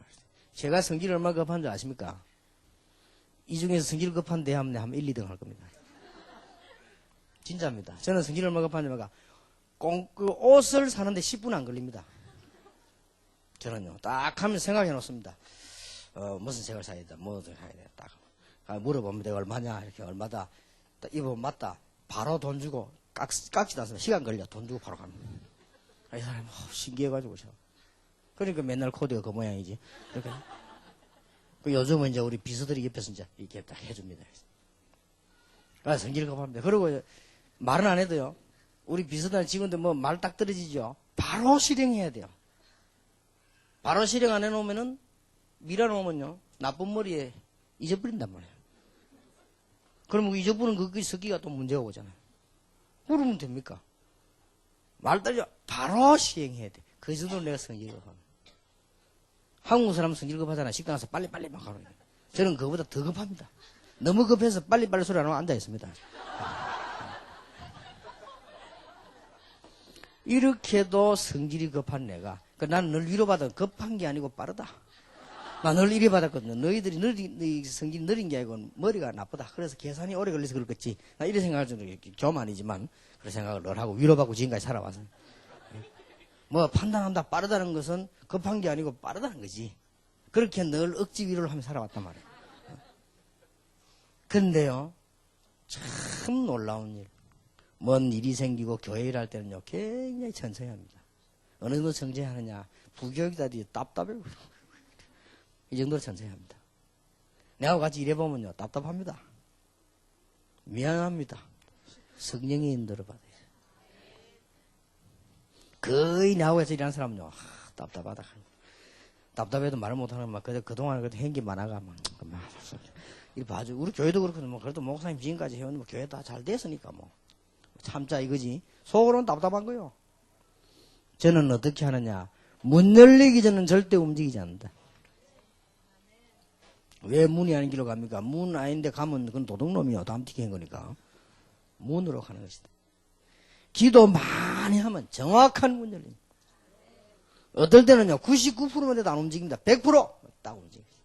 제가 성질 얼마나 급한 줄 아십니까? 이 중에서 성질 급한 데 하면 1, 2등 할 겁니다. 진짜입니다. 저는 성질 얼마나 급한 줄 아십니까? 그 옷을 사는데 10분 안 걸립니다. 저는요. 딱 하면 생각해 놓습니다. 무슨 색을 사야 돼? 뭐 사야 돼? 딱 물어봅니다. 얼마냐? 이렇게 얼마다? 딱 입어보면 맞다. 바로 돈 주고 깍지 나서 시간 걸려. 돈 주고 바로 갑니다. 이 사람 신기해가지고 그러니까 맨날 코디가 그 모양이지. 이렇게. 그 요즘은 이제 우리 비서들이 옆에서 이제 이렇게 딱 해줍니다. 아, 성질 급합니다. 그리고 말은 안 해도요. 우리 비서들 직원들 뭐 말 딱 떨어지죠. 바로 실행해야 돼요. 바로 실행 안 해놓으면은 밀어놓으면요. 나쁜 머리에 잊어버린단 말이에요. 그러면 잊어버린 그 섞기가 또 문제가 오잖아요. 그러면 됩니까? 말 떨려 바로 시행해야 돼. 그 정도로 내가 성질 급합니다. 한국 사람은 성질 급하잖아. 식당 가서 빨리빨리 막 하는 거예요. 저는 그거보다 더 급합니다. 너무 급해서 빨리빨리 소리 안 하고 앉아 있습니다. 이렇게도 성질이 급한 내가, 나는 늘 위로받아. 급한 게 아니고 빠르다. 나 늘 이래 받았거든요. 너희 성질이 느린 게 아니고 머리가 나쁘다. 그래서 계산이 오래 걸려서 그렇겠지. 나 이래 생각할 정도로 겸 아니지만 그런 생각을 늘 하고 위로받고 지금까지 살아와서. 뭐 판단한다 빠르다는 것은 급한 게 아니고 빠르다는 거지. 그렇게 늘 억지 위로를 하며 살아왔단 말이에요. 근데요, 참 놀라운 일. 뭔 일이 생기고 교회 일할 때는요, 굉장히 천천히 합니다. 어느 정도 천천히 하느냐. 부교육자들이 답답해요. 이 정도로 천천히 합니다. 내가 같이 일해보면요, 답답합니다. 미안합니다. 성령의 인도를 받아요. 거의 나하고 해서 일하는 사람은요, 답답하다. 답답해도 말을 못하는 막, 그동안 그래도 행기 많아가, 이 봐줘. 우리 교회도 그렇거든. 뭐, 그래도 목사님 지금까지 해오는 뭐, 교회 다 잘 됐으니까 뭐. 참자 이거지. 속으로는 답답한 거요. 저는 어떻게 하느냐. 문 열리기 전은 절대 움직이지 않는다. 왜 문이 아닌 길로 갑니까? 문 아닌데 가면 그건 도둑놈이요. 담튀기 한 거니까. 문으로 가는 것이다. 기도 많이 하면 정확한 문 열립니다. 어떨 때는요, 99%만 돼도 안 움직입니다. 100%딱 움직입니다.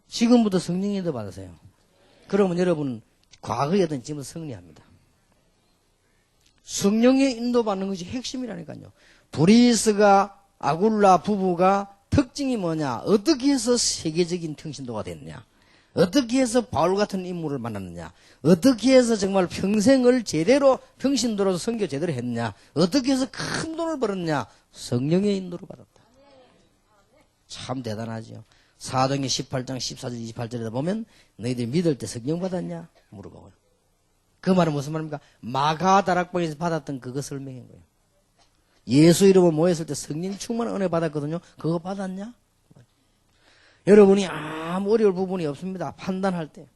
지금부터 성령의 인도 받으세요. 그러면 여러분, 과거에든 지금은 승리합니다. 성령의 인도 받는 것이 핵심이라니까요. 브리스가, 아굴라 부부가 특징이 뭐냐? 어떻게 해서 세계적인 평신도가 됐느냐? 어떻게 해서 바울 같은 인물을 만났느냐? 어떻게 해서 정말 평생을 제대로 평신도로서 선교 제대로 했느냐? 어떻게 해서 큰 돈을 벌었느냐? 성령의 인도를 받았다. 참 대단하죠. 사도행전 18장 14절 28절에 보면 너희들 믿을 때 성령 받았냐? 물어보고요. 그 말은 무슨 말입니까? 마가 다락방에서 받았던 그거 설명한 거예요. 예수 이름으로 모였을 때 성령 충만한 은혜 받았거든요. 그거 받았냐? 여러분이 아무 어려울 부분이 없습니다. 판단할 때.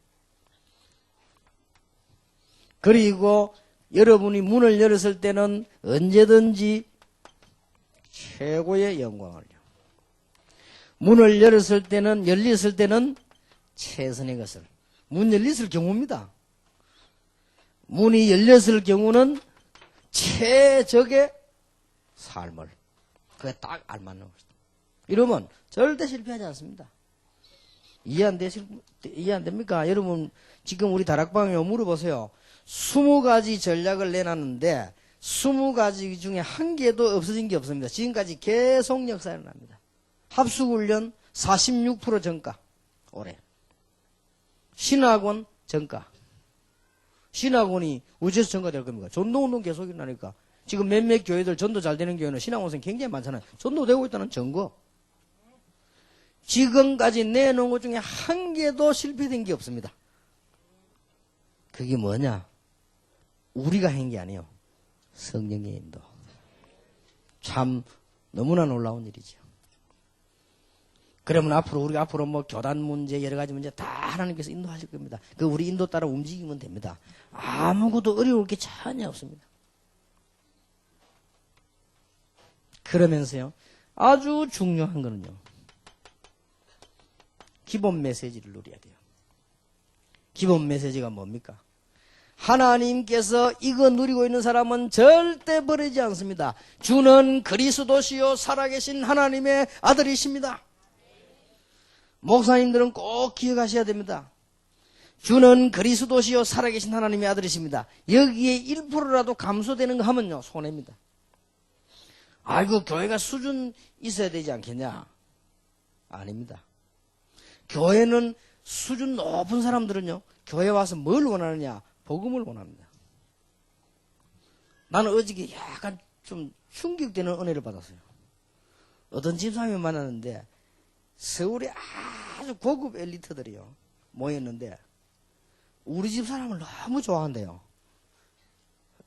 그리고 여러분이 문을 열었을 때는 언제든지 최고의 영광을요. 문을 열었을 때는, 열렸을 때는 최선의 것을. 문 열렸을 경우입니다. 문이 열렸을 경우는 최적의 삶을. 그게 딱 알맞는 것이다. 이러면 절대 실패하지 않습니다. 이해 안 됩니까? 여러분, 지금 우리 다락방에 물어보세요. 20가지 전략을 내놨는데, 20가지 중에 한 개도 없어진 게 없습니다. 지금까지 계속 역사에 납니다. 합숙훈련 46% 전가, 올해. 신학원 전가. 신학원이 어째서 전가될 겁니까? 전도운동 계속 일어나니까. 지금 몇몇 교회들 전도 잘 되는 교회는 신학원생 굉장히 많잖아요. 전도되고 있다는 증거. 지금까지 내놓은 것 중에 한 개도 실패된 게 없습니다. 그게 뭐냐? 우리가 한 게 아니에요. 성령의 인도. 참 너무나 놀라운 일이죠. 그러면 우리가 앞으로 뭐 교단 문제, 여러 가지 문제 다 하나님께서 인도하실 겁니다. 그 우리 인도 따라 움직이면 됩니다. 아무것도 어려울 게 전혀 없습니다. 그러면서요, 아주 중요한 거는요, 기본 메시지를 누려야 돼요. 기본 메시지가 뭡니까? 하나님께서 이거 누리고 있는 사람은 절대 버리지 않습니다. 주는 그리스도시요 살아계신 하나님의 아들이십니다. 목사님들은 꼭 기억하셔야 됩니다. 주는 그리스도시요 살아계신 하나님의 아들이십니다. 여기에 1%라도 감소되는 거 하면요, 손해입니다. 아이고, 교회가 수준 있어야 되지 않겠냐? 아닙니다. 교회는 수준 높은 사람들은요, 교회 와서 뭘 원하느냐? 복음을 원합니다. 나는 어저께 약간 좀 충격되는 은혜를 받았어요. 어떤 집사님을 만났는데 서울에 아주 고급 엘리트들이요 모였는데 우리 집 사람을 너무 좋아한대요.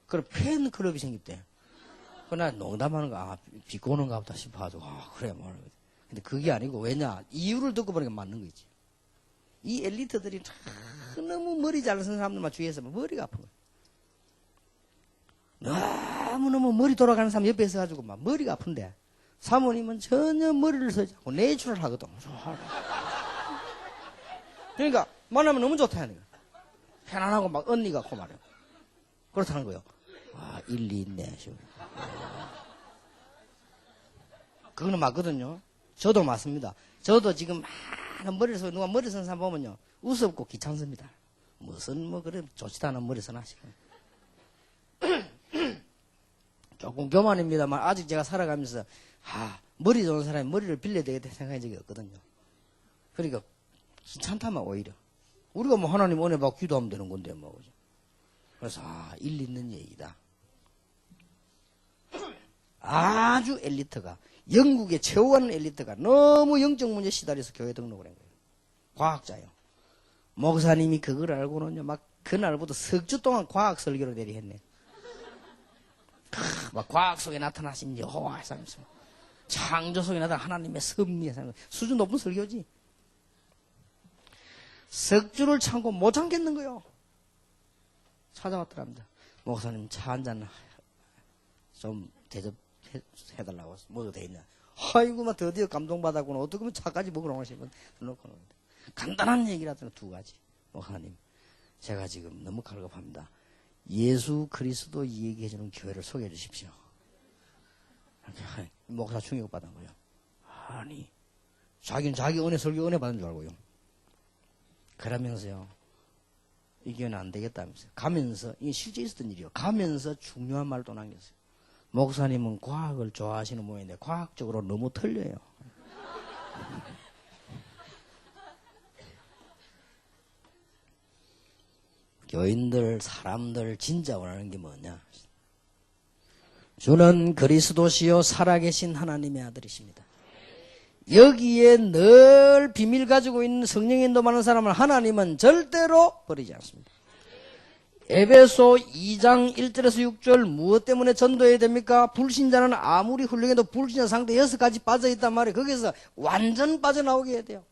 그래 팬클럽이 생겼대. 그나 농담하는 거 비꼬는가 보다 싶어가지고 그래 뭐. 근데 그게 아니고 왜냐 이유를 듣고 보니까 맞는 거지. 이 엘리트들이 너무 머리 잘 쓴 사람들만 주위에서 머리가 아픈 거야. 너무너무 머리 돌아가는 사람 옆에 있어가지고 막 머리가 아픈데 사모님은 전혀 머리를 쓰지 않고 내추럴 하거든. 그러니까 만나면 너무 좋다 하는 거야. 편안하고 막 언니 같고 말이야. 그렇다는 거예요. 와, 일리 있네. 그거는 맞거든요. 저도 맞습니다. 저도 지금 많은 머리를 쓰고 누가 머리 쓴 사람 보면요. 우습고 귀찮습니다. 무슨 그래 좋지도 않은 머리 쓰나 싶어요. 조금 교만입니다만 아직 제가 살아가면서 머리 좋은 사람이 머리를 빌려야 되겠다 생각한 적이 없거든요. 그러니까 귀찮다면 오히려 우리가 뭐 하나님 은혜 받고 기도하면 되는 건데 뭐 그죠. 그래서 일리 있는 얘기다. 아주 엘리트가 영국의 최후하는 엘리트가 너무 영적 문제에 시달려서 교회 등록을 한 거예요. 과학자요. 목사님이 그걸 알고는요 막 그날부터 석 주 동안 과학 설교를 대리했네. 막 과학 속에 나타나신 여호와 하면서 창조 속에 나타난 하나님의 섭리 수준 높은 설교지. 석 주를 참고 못 참겠는 거요. 찾아왔더랍니다. 목사님 차 한잔 좀 대접해달라고 뭐가 돼 있냐. 아이고 막 드디어 감동받았구나. 어떻게 보면 차까지 먹으러 오시면 놓고 간단한 얘기라도 두 가지. 목사님 제가 지금 너무 갈급합니다. 예수 그리스도 얘기해주는 교회를 소개해 주십시오. 목사 충격받은 거예요. 아니 자기는 자기 은혜 설교 은혜 받은 줄 알고요. 그러면서요 이 교회는 안 되겠다면서요. 가면서 이게 실제 있었던 일이요. 가면서 중요한 말을 또 남겼어요. 목사님은 과학을 좋아하시는 모양인데 과학적으로 너무 틀려요. 교인들, 사람들 진짜 원하는 게 뭐냐? 주는 그리스도시요 살아계신 하나님의 아들이십니다. 여기에 늘 비밀 가지고 있는 성령의 인도 많은 사람을 하나님은 절대로 버리지 않습니다. 에베소 2장 1절에서 6절 무엇 때문에 전도해야 됩니까? 불신자는 아무리 훌륭해도 불신자 상태 6가지 빠져있단 말이에요. 거기서 완전 빠져나오게 해야 돼요.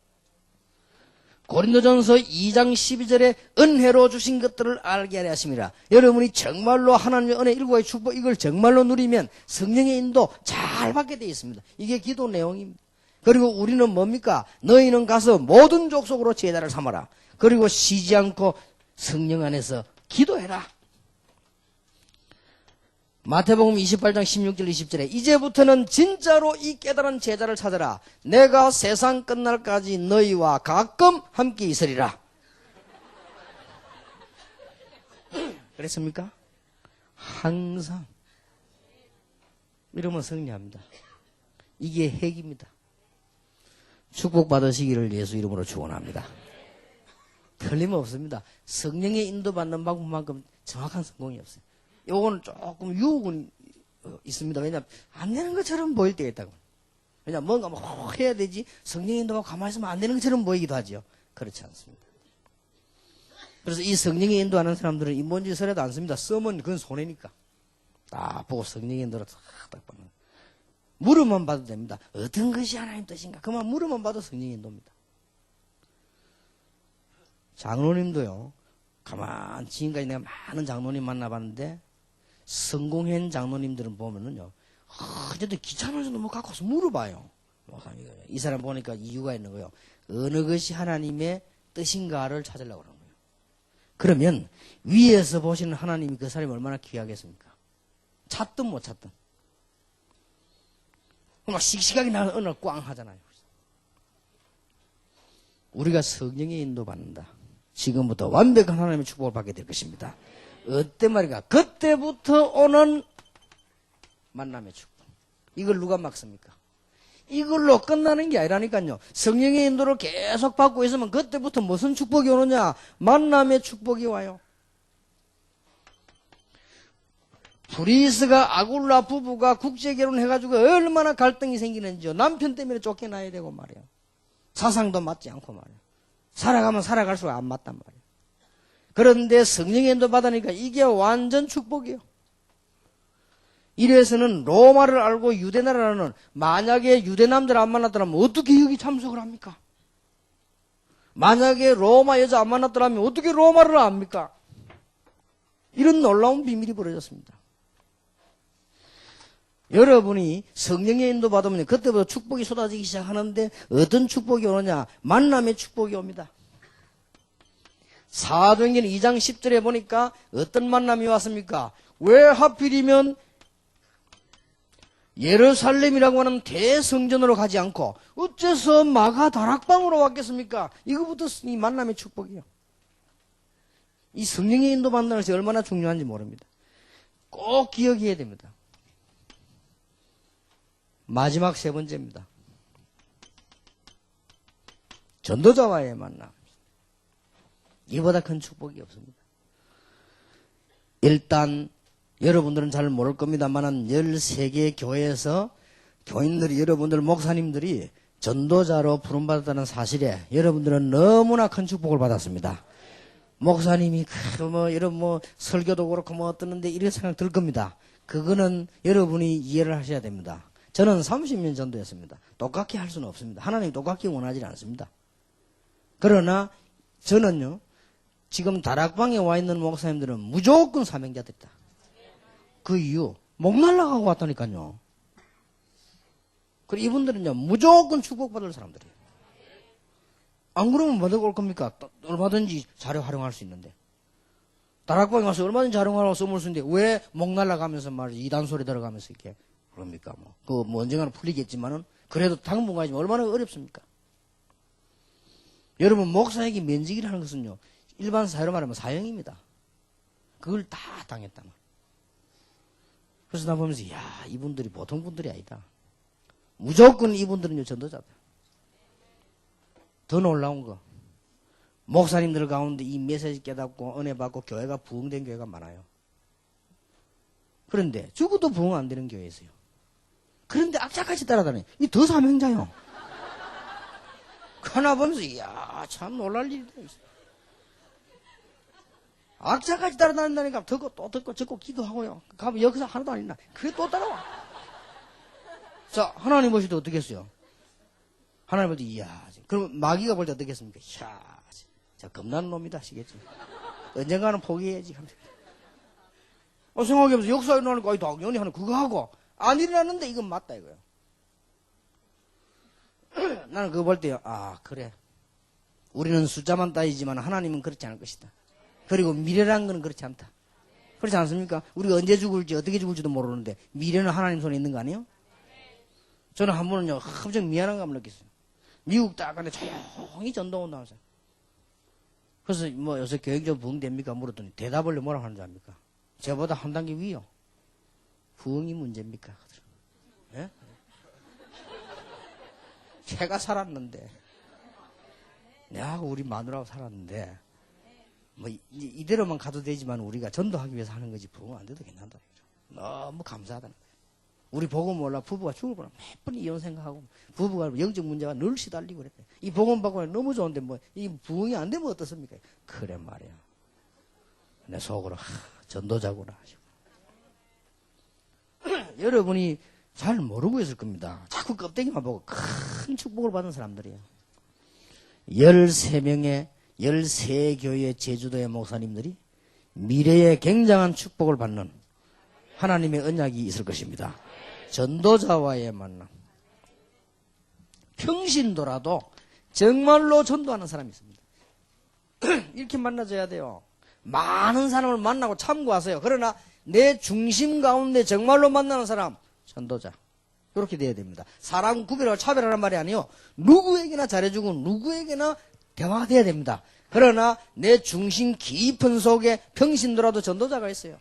고린도전서 2장 12절에 은혜로 주신 것들을 알게 하려 하심이라. 여러분이 정말로 하나님의 은혜 7가지 축복 이걸 정말로 누리면 성령의 인도 잘 받게 되어 있습니다. 이게 기도 내용입니다. 그리고 우리는 뭡니까? 너희는 가서 모든 족속으로 제자를 삼아라. 그리고 쉬지 않고 성령 안에서 기도해라. 마태복음 28장 16절 20절에 이제부터는 진짜로 이 깨달은 제자를 찾아라. 내가 세상 끝날까지 너희와 가끔 함께 있으리라. 그랬습니까? 항상. 이러면 승리합니다. 이게 핵입니다. 축복받으시기를 예수 이름으로 축원합니다. 틀림없습니다. 성령의 인도받는 방법만큼 정확한 성공이 없어요. 요거는 조금 유혹은 있습니다. 왜냐하면 안 되는 것처럼 보일 때가 있다고. 왜냐하면 뭔가 막 해야 되지 성령의 인도가 가만히 있으면 안 되는 것처럼 보이기도 하죠. 그렇지 않습니다. 그래서 이 성령의 인도하는 사람들은 인본주의 설에도 안 씁니다. 쓰면 그건 손해니까. 딱 보고 성령의 인도를 딱 받는. 물으면 봐도 됩니다. 어떤 것이 하나님 뜻인가? 그만 물으면 봐도 성령의 인도입니다. 장로님도요. 가만 지금까지 내가 많은 장로님 만나봤는데 성공한 장로님들은 보면은요 어쨌든 귀찮아서 너무 갖고 와서 물어봐요. 이 사람 보니까 이유가 있는 거예요. 어느 것이 하나님의 뜻인가를 찾으려고 그러는 거예요. 그러면 위에서 보시는 하나님이 그 사람이 얼마나 귀하겠습니까? 찾든 못 찾든. 막 씩씩하게 나는 어느 날 꽝 하잖아요. 우리가 성령의 인도받는다. 지금부터 완벽한 하나님의 축복을 받게 될 것입니다. 어떤 말인가? 그때부터 오는 만남의 축복. 이걸 누가 막습니까? 이걸로 끝나는 게 아니라니까요. 성령의 인도를 계속 받고 있으면 그때부터 무슨 축복이 오느냐? 만남의 축복이 와요. 브리스가 아굴라 부부가 국제결혼해가지고 얼마나 갈등이 생기는지요. 남편 때문에 쫓겨나야 되고 말이에요. 사상도 맞지 않고 말이에요. 살아가면 살아갈수록 안 맞단 말이에요. 그런데 성령의 인도 받으니까 이게 완전 축복이에요. 이래서는 로마를 알고 유대나라는 만약에 유대남들 안 만났더라면 어떻게 여기 참석을 합니까? 만약에 로마 여자 안 만났더라면 어떻게 로마를 압니까? 이런 놀라운 비밀이 벌어졌습니다. 여러분이 성령의 인도 받으면 그때부터 축복이 쏟아지기 시작하는데 어떤 축복이 오느냐? 만남의 축복이 옵니다. 사도행전 2장 10절에 보니까 어떤 만남이 왔습니까? 왜 하필이면 예루살렘이라고 하는 대성전으로 가지 않고 어째서 마가 다락방으로 왔겠습니까? 이거부터 이 만남의 축복이요. 이 성령의 인도 받는 것이 얼마나 중요한지 모릅니다. 꼭 기억해야 됩니다. 마지막 세 번째입니다. 전도자와의 만남. 이보다 큰 축복이 없습니다. 일단 여러분들은 잘 모를 겁니다만 13개 교회에서 교인들이 여러분들 목사님들이 전도자로 부름받았다는 사실에 여러분들은 너무나 큰 축복을 받았습니다. 목사님이 여러분 설교도 그렇고 어떠는데 이런 생각 들 겁니다. 그거는 여러분이 이해를 하셔야 됩니다. 저는 30년 전도했습니다. 똑같게 할 수는 없습니다. 하나님 똑같게 원하지 않습니다. 그러나 저는요, 지금 다락방에 와 있는 목사님들은 무조건 사명자들이다. 그 이유, 목 날라가고 왔다니까요. 그리고 이분들은요, 무조건 축복받을 사람들이에요. 안 그러면 뭐 되고 올 겁니까? 얼마든지 자료 활용할 수 있는데. 다락방에 와서 얼마든지 자료 활용하고 써볼 수 있는데, 왜 목 날라가면서 말이지, 이단 소리 들어가면서 이렇게. 그럽니까, 언젠가는 풀리겠지만은, 그래도 당분간이지만 얼마나 어렵습니까? 여러분, 목사에게 면직이라는 것은요, 일반 사회로 말하면 사형입니다. 그걸 다 당했단 말이에요. 그래서 나 보면서, 이야, 이분들이 보통 분들이 아니다. 무조건 이분들은요, 전도자다. 더 놀라운 거. 목사님들 가운데 이 메시지 깨닫고 은혜 받고 교회가 부흥된 교회가 많아요. 그런데 죽어도 부흥 안 되는 교회에 있어요. 그런데 악자같이 따라다녀요. 이 더 사명자요. 하나 보면서 이야 참 놀랄 일이다. 악자같이 따라다닌다니까 듣고 또 듣고 듣고 기도하고요. 가면 여기서 하나도 안 있나. 그게 또 따라와. 자 하나님 보시도 어떻게 했어요? 하나님 볼 때 이야 그럼 마귀가 볼 때 어떻게 했습니까? 이야 자 겁나는 놈이다 하시겠지. 언젠가는 포기해야지. 생각해보면서 역사에 일어나니까 당연히 하는 그거 하고 안 일어났는데 이건 맞다 이거예요. 나는 그거 볼 때 그래 우리는 숫자만 따지지만 하나님은 그렇지 않을 것이다. 그리고 미래라는 건 그렇지 않다. 그렇지 않습니까? 우리가 언제 죽을지 어떻게 죽을지도 모르는데 미래는 하나님 손에 있는 거 아니에요? 저는 한 번은요 엄청 미안한 감을 느꼈어요. 미국 딱 안에 조용히 전도 온다면서요. 그래서 요새 교육적 부흥됩니까? 물었더니 대답을 뭐라고 하는지 압니까? 저보다 한 단계 위요. 부흥이 문제입니까? 예? 제가 살았는데, 내가 우리 마누라하고 살았는데, 이대로만 가도 되지만 우리가 전도하기 위해서 하는 거지 부흥 안 돼도 괜찮다. 너무 감사하다는 거예요. 우리 복음 몰라 부부가 죽을 뻔하면 몇 번 이혼 생각하고 부부가 영적 문제가 늘 시달리고 그랬대. 이 복음 받고 너무 좋은데 이 부흥이 안 되면 어떻습니까? 그래 말이야. 내 속으로 전도자구나 하시고. 여러분이 잘 모르고 있을 겁니다. 자꾸 껍데기만 보고 큰 축복을 받은 사람들이에요. 13명의 13교회 제주도의 목사님들이 미래에 굉장한 축복을 받는 하나님의 언약이 있을 것입니다. 전도자와의 만남. 평신도라도 정말로 전도하는 사람이 있습니다. 이렇게 만나줘야 돼요. 많은 사람을 만나고 참고하세요. 그러나 내 중심 가운데 정말로 만나는 사람, 전도자. 이렇게 돼야 됩니다. 사람 구별하고 차별하는 말이 아니에요. 누구에게나 잘해주고 누구에게나 대화가 돼야 됩니다. 그러나 내 중심 깊은 속에 평신도라도 전도자가 있어요.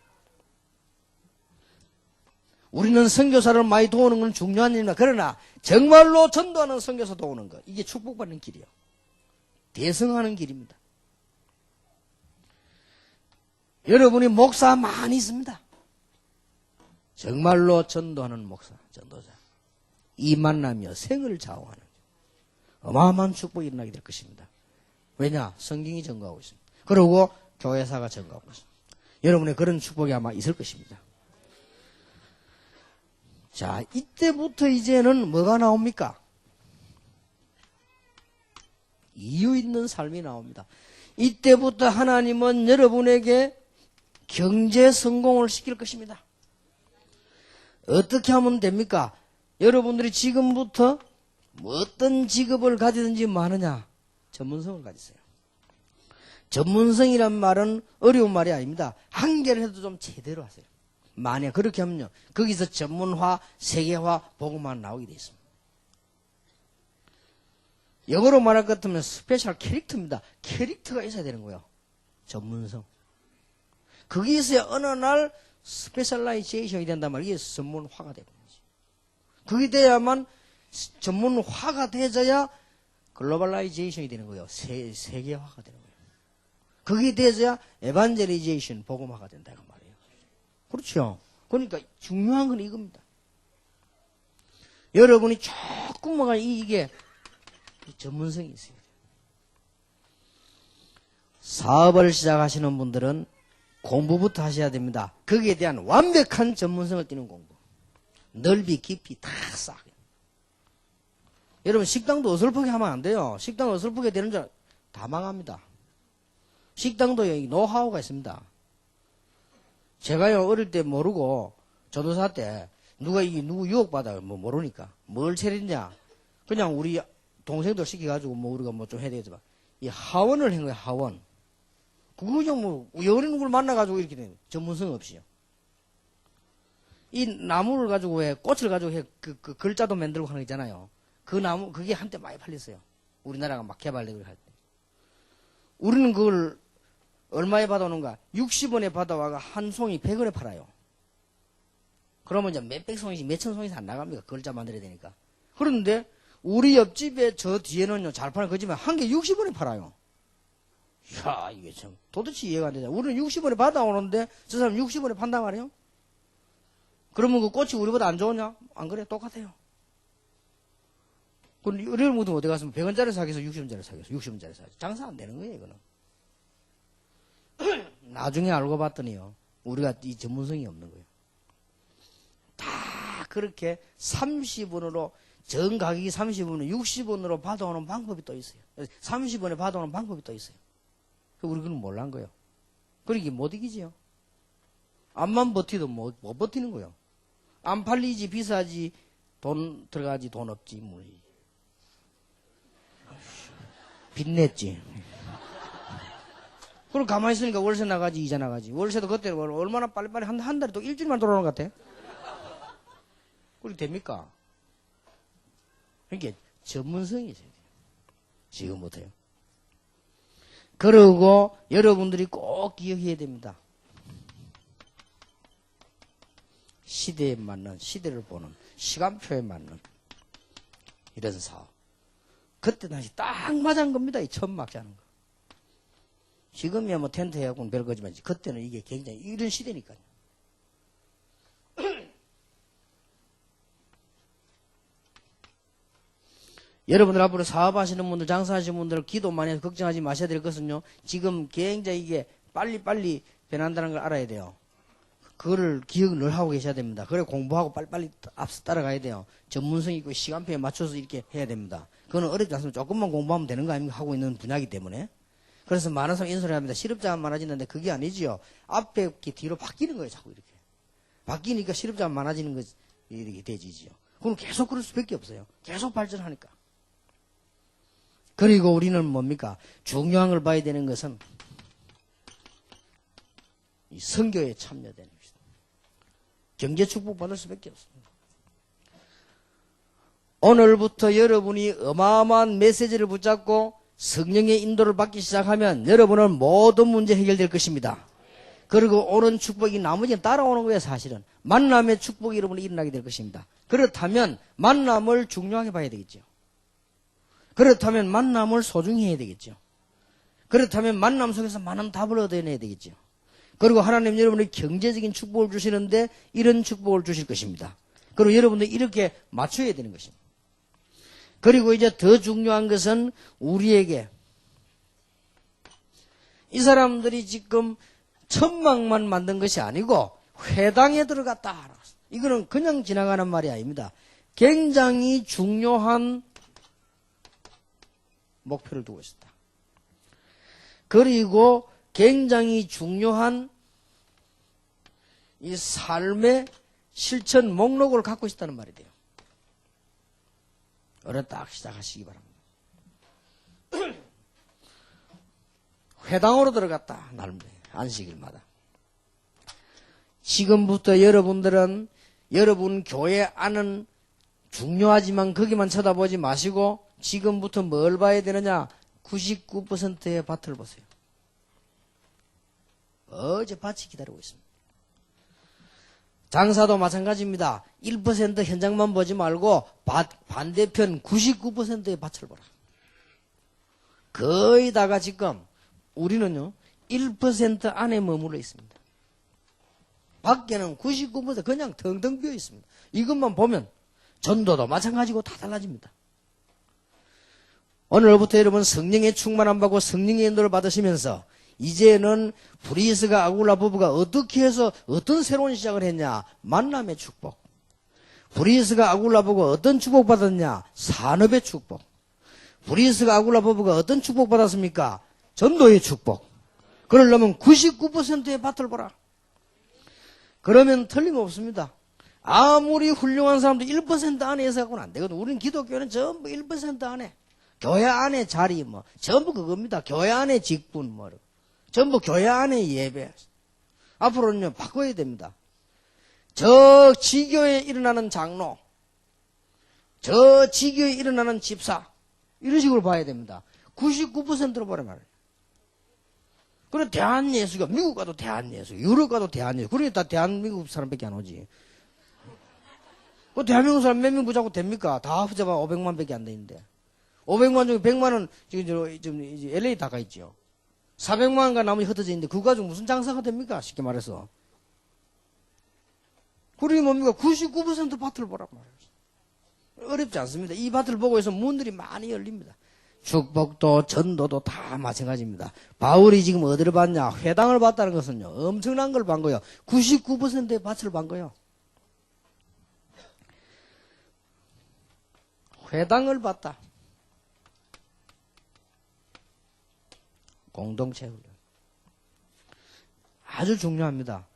우리는 선교사를 많이 도우는 건 중요한 일입니다. 그러나 정말로 전도하는 선교사 도우는 것, 이게 축복받는 길이에요. 대성하는 길입니다. 여러분이 목사 많이 있습니다. 정말로 전도하는 목사, 전도자. 이 만남이요, 생을 좌우하는 어마어마한 축복이 일어나게 될 것입니다. 왜냐? 성경이 증거하고 있습니다. 그리고 교회사가 증거하고 있습니다. 여러분의 그런 축복이 아마 있을 것입니다. 자, 이때부터 이제는 뭐가 나옵니까? 이유 있는 삶이 나옵니다. 이때부터 하나님은 여러분에게 경제 성공을 시킬 것입니다. 어떻게 하면 됩니까? 여러분들이 지금부터 어떤 직업을 가지든지 뭐 하느냐? 전문성을 가지세요. 전문성이란 말은 어려운 말이 아닙니다. 한 개를 해도 좀 제대로 하세요. 만약 그렇게 하면요, 거기서 전문화, 세계화, 복음화 나오게 돼 있습니다. 영어로 말할 것 같으면 스페셜 캐릭터입니다. 캐릭터가 있어야 되는 거예요. 전문성. 거기서 어느 날 스페셜라이제이션이 된단 말이에요. 이게 전문화가 되는 거지. 그게 돼야만, 전문화가 되어야 글로벌라이제이션이 되는 거예요. 세계화가 되는 거예요. 그게 돼야 에반젤리제이션, 복음화가 된다. 그 말이에요. 그렇죠. 그러니까 중요한 건 이겁니다. 여러분이 조금만 이게 전문성이 있어요. 사업을 시작하시는 분들은 공부부터 하셔야 됩니다. 거기에 대한 완벽한 전문성을 띠는 공부. 넓이, 깊이 다 싹. 여러분 식당도 어설프게 하면 안 돼요. 식당 어설프게 되는 줄 다 망합니다. 식당도 여기 노하우가 있습니다. 제가요 어릴 때 모르고 전도사 때 누구 유혹받아요. 뭐 모르니까 뭘 차리냐. 그냥 우리 동생들 시켜가지고 뭐 우리가 뭐 좀 해야 되지만 이 하원을 한 거예요. 하원. 그거 그냥 뭐 우연히 누구를 만나가지고 이렇게 된 전문성 없이요. 이 나무를 가지고 왜 꽃을 가지고 해 그 글자도 만들고 하는 거 있잖아요. 그 나무 그게 한때 많이 팔렸어요. 우리나라가 막 개발되고 할 때. 우리는 그걸 얼마에 받아오는가? 60원에 받아와가 한 송이 100원에 팔아요. 그러면 이제 몇백 송이씩 몇천 송이씩 안 나갑니까? 글자 만들어야 되니까. 그런데 우리 옆집에 저 뒤에는요 잘 파는 그 집에 한 개 60원에 팔아요. 이야 이게 참 도대체 이해가 안 되잖아. 우리는 60원에 받아오는데 저 사람 60원에 판단 말이에요. 그러면 그 꽃이 우리보다 안 좋으냐? 안 그래? 똑같아요. 그럼 어려운 분들 어디 갔으면 100원짜리 사겠어? 60원짜리 사겠어? 60원짜리 사겠어? 장사 안 되는 거예요 이거는. 나중에 알고 봤더니요 우리가 이 전문성이 없는 거예요. 다 그렇게 30원으로 전 가격이 30원으로 60원으로 받아오는 방법이 또 있어요. 30원에 받아오는 방법이 또 있어요. 우리 그건 몰란 거예요. 그러니까 못 이기지요. 암만 버티도 못 버티는 거예요. 안 팔리지 비싸지 돈 들어가지 돈 없지 뭐. 빚냈지. 그럼 가만히 있으니까 월세 나가지 이자 나가지. 월세도 그때 얼마나 빨리빨리 한 달에 또 일주일만 돌아오는 것 같아. 그렇게 됩니까? 그러니까 전문성이 있어야 돼요. 지금부터요. 그리고 여러분들이 꼭 기억해야 됩니다. 시대에 맞는, 시대를 보는, 시간표에 맞는 이런 사업. 그때 당시 딱 맞은 겁니다. 이 처음 막지 않은 거. 지금이야 뭐 텐트 해갖고는 별거지만 그때는 이게 굉장히 이런 시대니까요. 여러분들 앞으로 사업하시는 분들, 장사하시는 분들 기도 많이 해서 걱정하지 마셔야 될 것은요. 지금 굉장히 이게 빨리빨리 변한다는 걸 알아야 돼요. 그거를 기억을 늘 하고 계셔야 됩니다. 그래 공부하고 빨리빨리 앞서 따라가야 돼요. 전문성 있고 시간표에 맞춰서 이렇게 해야 됩니다. 그거는 어렵지 않습니다. 조금만 공부하면 되는 거 아닙니까? 하고 있는 분야이기 때문에. 그래서 많은 사람이 인소리 합니다. 실업자가 많아지는데 그게 아니지요. 앞에 이렇게 뒤로 바뀌는 거예요. 자꾸 이렇게. 바뀌니까 실업자가 많아지는 거지. 이렇게 되지죠. 그럼 계속 그럴 수밖에 없어요. 계속 발전하니까. 그리고 우리는 뭡니까? 중요한 걸 봐야 되는 것은 이 선교에 참여되는 것이다. 경제 축복 받을 수밖에 없습니다. 오늘부터 여러분이 어마어마한 메시지를 붙잡고 성령의 인도를 받기 시작하면 여러분은 모든 문제 해결될 것입니다. 그리고 오는 축복이 나머지는 따라오는 거예요. 사실은 만남의 축복이 여러분이 일어나게 될 것입니다. 그렇다면 만남을 중요하게 봐야 되겠죠. 그렇다면 만남을 소중히 해야 되겠죠. 그렇다면 만남 속에서 많은 답을 얻어내야 되겠죠. 그리고 하나님 여러분이 경제적인 축복을 주시는데 이런 축복을 주실 것입니다. 그리고 여러분들 이렇게 맞춰야 되는 것입니다. 그리고 이제 더 중요한 것은 우리에게 이 사람들이 지금 천막만 만든 것이 아니고 회당에 들어갔다. 이거는 그냥 지나가는 말이 아닙니다. 굉장히 중요한 목표를 두고 있었다. 그리고 굉장히 중요한 이 삶의 실천 목록을 갖고 있다는 말이 돼요. 어려 딱 시작하시기 바랍니다. 회당으로 들어갔다. 나름대로 안식일마다. 지금부터 여러분들은 여러분 교회 안은 중요하지만 거기만 쳐다보지 마시고 지금부터 뭘 봐야 되느냐? 99%의 밭을 보세요. 어제 밭이 기다리고 있습니다. 장사도 마찬가지입니다. 1% 현장만 보지 말고 반대편 99%의 밭을 보라. 거의 다가 지금 우리는요 1% 안에 머물러 있습니다. 밖에는 99% 그냥 텅텅 비어 있습니다. 이것만 보면 전도도 마찬가지고 다 달라집니다. 오늘부터 여러분 성령의 충만함 받고 성령의 인도를 받으시면서 이제는 브리스가 아굴라 부부가 어떻게 해서 어떤 새로운 시작을 했냐? 만남의 축복. 브리스가 아굴라 부부가 어떤 축복 받았냐? 산업의 축복. 브리스가 아굴라 부부가 어떤 축복 받았습니까? 전도의 축복. 그러려면 99%의 밭을 보라. 그러면 틀림없습니다. 아무리 훌륭한 사람도 1% 안에서 갖고는 안 되거든. 우리는 기독교는 전부 1% 안에. 교회 안에 자리 전부 그겁니다. 교회 안에 직분 전부 교회 안에 예배. 앞으로는요 바꿔야 됩니다. 저 지교에 일어나는 장로, 저 지교에 일어나는 집사 이런 식으로 봐야 됩니다. 99%로 보란 말이에요. 그래 대한예수가 미국 가도 대한예수, 유럽 가도 대한예수. 그러니까 다 대한민국 사람밖에 안 오지. 그 대한민국 사람 몇 명 붙잡고 됩니까? 다 합쳐봐 500만 밖에 안 되는데. 500만 중에 100만은 지금 이제 LA 다 가 있죠. 400만가 나머지 흩어져 있는데 그거 가지고 무슨 장사가 됩니까? 쉽게 말해서. 그러니 뭡니까? 99% 밭을 보란 말이에요. 어렵지 않습니다. 이 밭을 보고 해서 문들이 많이 열립니다. 축복도 전도도 다 마찬가지입니다. 바울이 지금 어디를 봤냐? 회당을 봤다는 것은요. 엄청난 걸 본 거예요. 99%의 밭을 본 거예요. 회당을 봤다. 공동체 훈련. 아주 중요합니다.